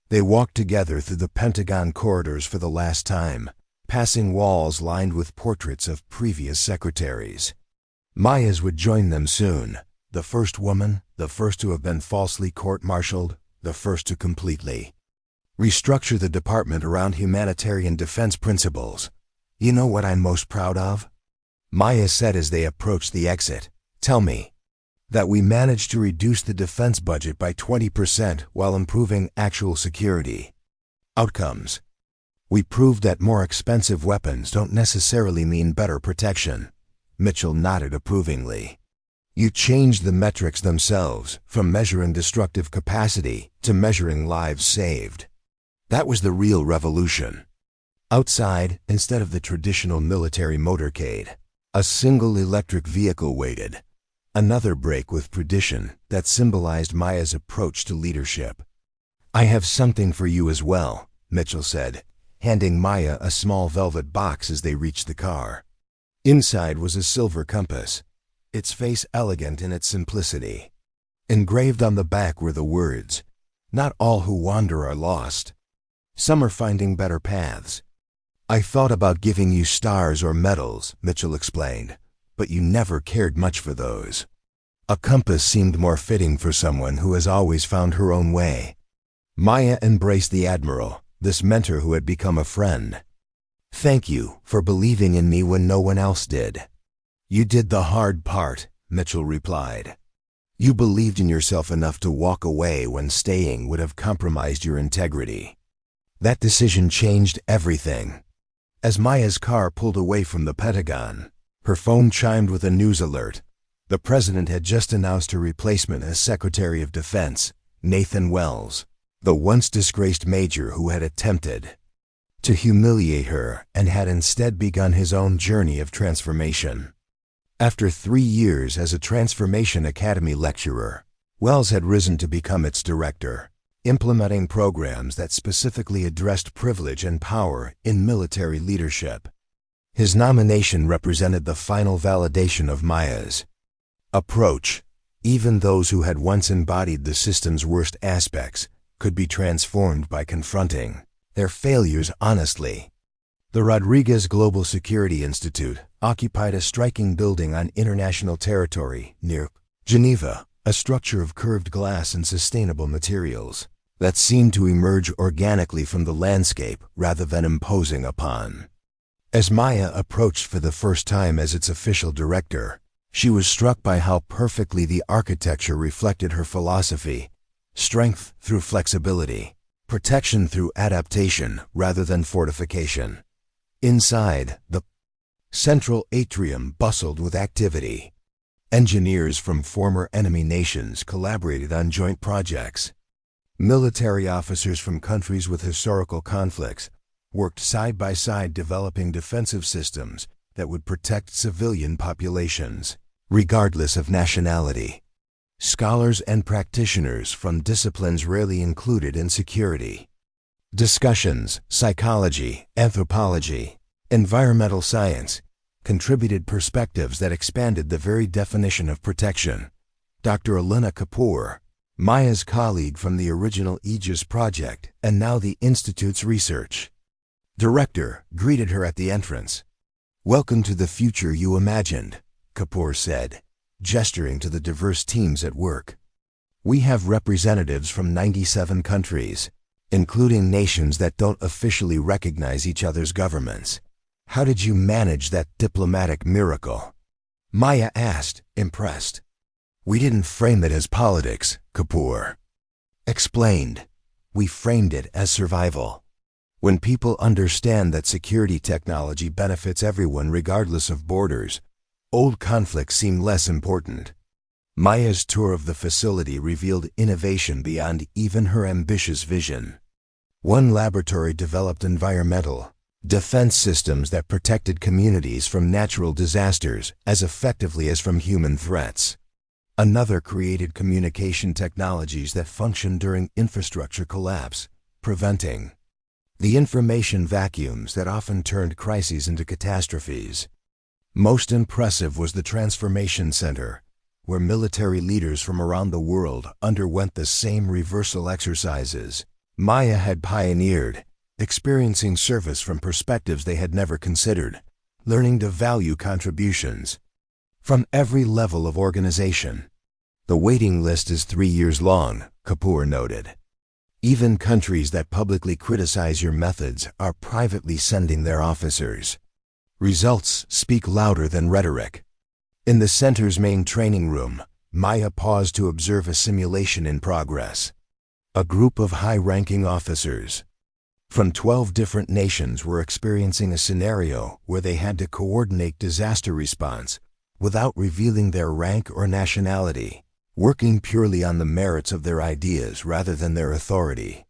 They walked together through the Pentagon corridors for the last time, passing walls lined with portraits of previous secretaries. Maya's would join them soon, the first woman, the first to have been falsely court-martialed, the first to completely restructure the department around humanitarian defense principles. "You know what I'm most proud of?" Maya said as they approached the exit. "Tell me." "That we managed to reduce the defense budget by 20% while improving actual security. Outcomes. We proved that more expensive weapons don't necessarily mean better protection." Mitchell nodded approvingly. "You changed the metrics themselves, from measuring destructive capacity to measuring lives saved. That was the real revolution." Outside, instead of the traditional military motorcade, a single electric vehicle waited. Another break with tradition that symbolized Maya's approach to leadership. "I have something for you as well," Mitchell said, handing Maya a small velvet box as they reached the car. Inside was a silver compass, its face elegant in its simplicity. Engraved on the back were the words, "Not all who wander are lost. Some are finding better paths." "I thought about giving you stars or medals," Mitchell explained, "but you never cared much for those. A compass seemed more fitting for someone who has always found her own way." Maya embraced the Admiral, this mentor who had become a friend. "Thank you for believing in me when no one else did." "You did the hard part," Mitchell replied. "You believed in yourself enough to walk away when staying would have compromised your integrity. That decision changed everything." As Maya's car pulled away from the Pentagon, her phone chimed with a news alert. The president had just announced her replacement as Secretary of Defense, Nathan Wells, the once disgraced major who had attempted to humiliate her and had instead begun his own journey of transformation. After 3 years as a Transformation Academy lecturer, Wells had risen to become its director, implementing programs that specifically addressed privilege and power in military leadership. His nomination represented the final validation of Maya's approach. Even those who had once embodied the system's worst aspects could be transformed by confronting their failures honestly. The Rodriguez Global Security Institute occupied a striking building on international territory near Geneva, a structure of curved glass and sustainable materials that seemed to emerge organically from the landscape rather than imposing upon. As Maya approached for the first time as its official director, she was struck by how perfectly the architecture reflected her philosophy: strength through flexibility, protection through adaptation rather than fortification. Inside, the central atrium bustled with activity. Engineers from former enemy nations collaborated on joint projects. Military officers from countries with historical conflicts worked side by side developing defensive systems that would protect civilian populations, regardless of nationality. Scholars and practitioners from disciplines rarely included in security. Discussions, psychology, anthropology, environmental science, contributed perspectives that expanded the very definition of protection. Dr. Alina Kapoor, Maya's colleague from the original Aegis Project and now the Institute's research director, greeted her at the entrance. "Welcome to the future you imagined," Kapoor said, gesturing to the diverse teams at work. "We have representatives from 97 countries, including nations that don't officially recognize each other's governments. How did you manage that diplomatic miracle?" Maya asked, impressed. "We didn't frame it as politics," Kapoor explained. "We framed it as survival. When people understand that security technology benefits everyone regardless of borders, old conflicts seem less important. Maya's tour of the facility revealed innovation beyond even her ambitious vision. One laboratory developed environmental defense systems that protected communities from natural disasters as effectively as from human threats. Another created communication technologies that function during infrastructure collapse, preventing the information vacuums that often turned crises into catastrophes. Most impressive was the Transformation Center, where military leaders from around the world underwent the same reversal exercises Maya had pioneered, experiencing service from perspectives they had never considered, learning to value contributions from every level of organization. The waiting list is 3 years long, Kapoor noted. Even countries that publicly criticize your methods are privately sending their officers. Results speak louder than rhetoric. In the center's main training room, Maya paused to observe a simulation in progress. A group of high-ranking officers from 12 different nations were experiencing a scenario where they had to coordinate disaster response without revealing their rank or nationality, working purely on the merits of their ideas rather than their authority.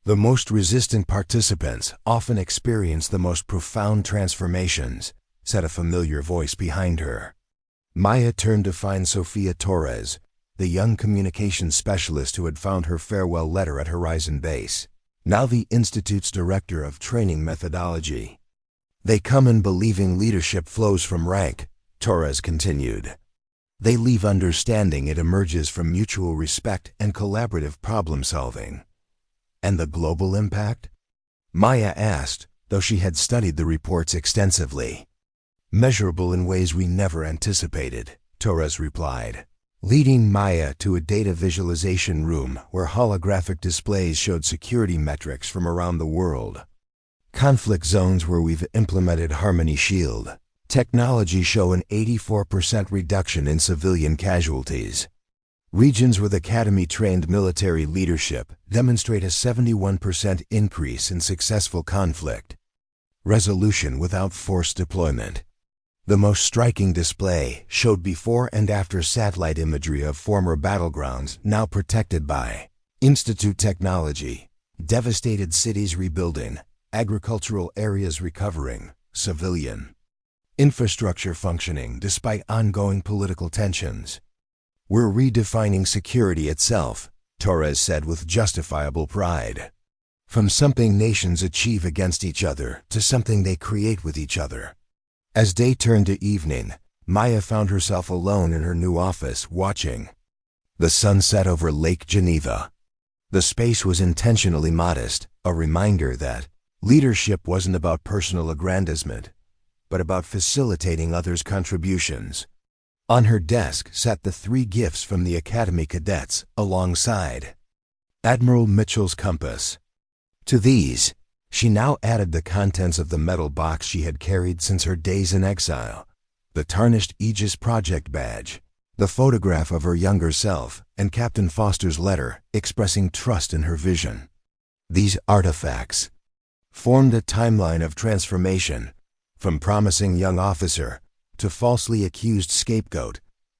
The most resistant participants often experience the most profound transformations, said a familiar voice behind her. Maya turned to find Sofia Torres, the young communications specialist who had found her farewell letter at Horizon Base, now the Institute's director of training methodology. They come in believing leadership flows from rank, Torres continued. They leave understanding it emerges from mutual respect and collaborative problem-solving. And the global impact? Maya asked, though she had studied the reports extensively. Measurable in ways we never anticipated, Torres replied, leading Maya to a data visualization room where holographic displays showed security metrics from around the world. Conflict zones where we've implemented Harmony Shield technology show an 84% reduction in civilian casualties. Regions with Academy-trained military leadership demonstrate a 71% increase in successful conflict resolution without force deployment. The most striking display showed before and after satellite imagery of former battlegrounds now protected by Institute technology, devastated cities rebuilding, agricultural areas recovering, civilian infrastructure functioning despite ongoing political tensions. We're redefining security itself, Torres said with justifiable pride. From something nations achieve against each other to something they create with each other. As day turned to evening, Maya found herself alone in her new office watching the sun set over Lake Geneva. The space was intentionally modest, a reminder that leadership wasn't about personal aggrandizement, but about facilitating others' contributions. On her desk sat the 3 gifts from the Academy cadets alongside Admiral Mitchell's compass. To these, she now added the contents of the metal box she had carried since her days in exile, the tarnished Aegis Project badge, the photograph of her younger self, and Captain Foster's letter expressing trust in her vision. These artifacts formed a timeline of transformation, from promising young officer to falsely accused scapegoat,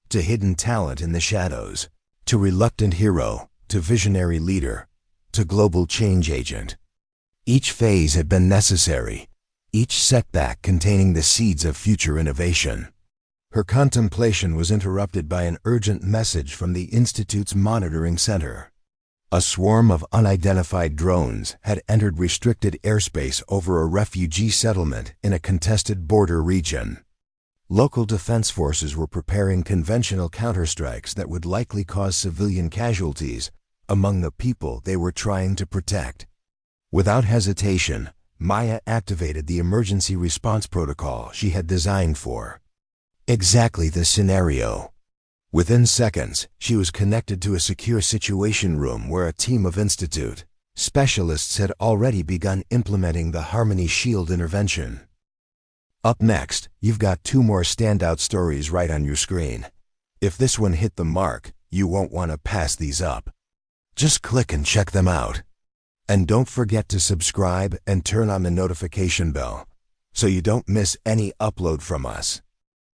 to hidden talent in the shadows, to reluctant hero, to visionary leader, to global change agent. Each phase had been necessary, each setback containing the seeds of future innovation. Her contemplation was interrupted by an urgent message from the Institute's monitoring center. A swarm of unidentified drones had entered restricted airspace over a refugee settlement in a contested border region. Local defense forces were preparing conventional counterstrikes that would likely cause civilian casualties among the people they were trying to protect. Without hesitation, Maya activated the emergency response protocol she had designed for exactly this scenario. Within seconds, she was connected to a secure situation room where a team of Institute specialists had already begun implementing the Harmony Shield intervention. Up next, you've got 2 more standout stories right on your screen. If this one hit the mark, you won't want to pass these up. Just click and check them out. And don't forget to subscribe and turn on the notification bell so you don't miss any upload from us.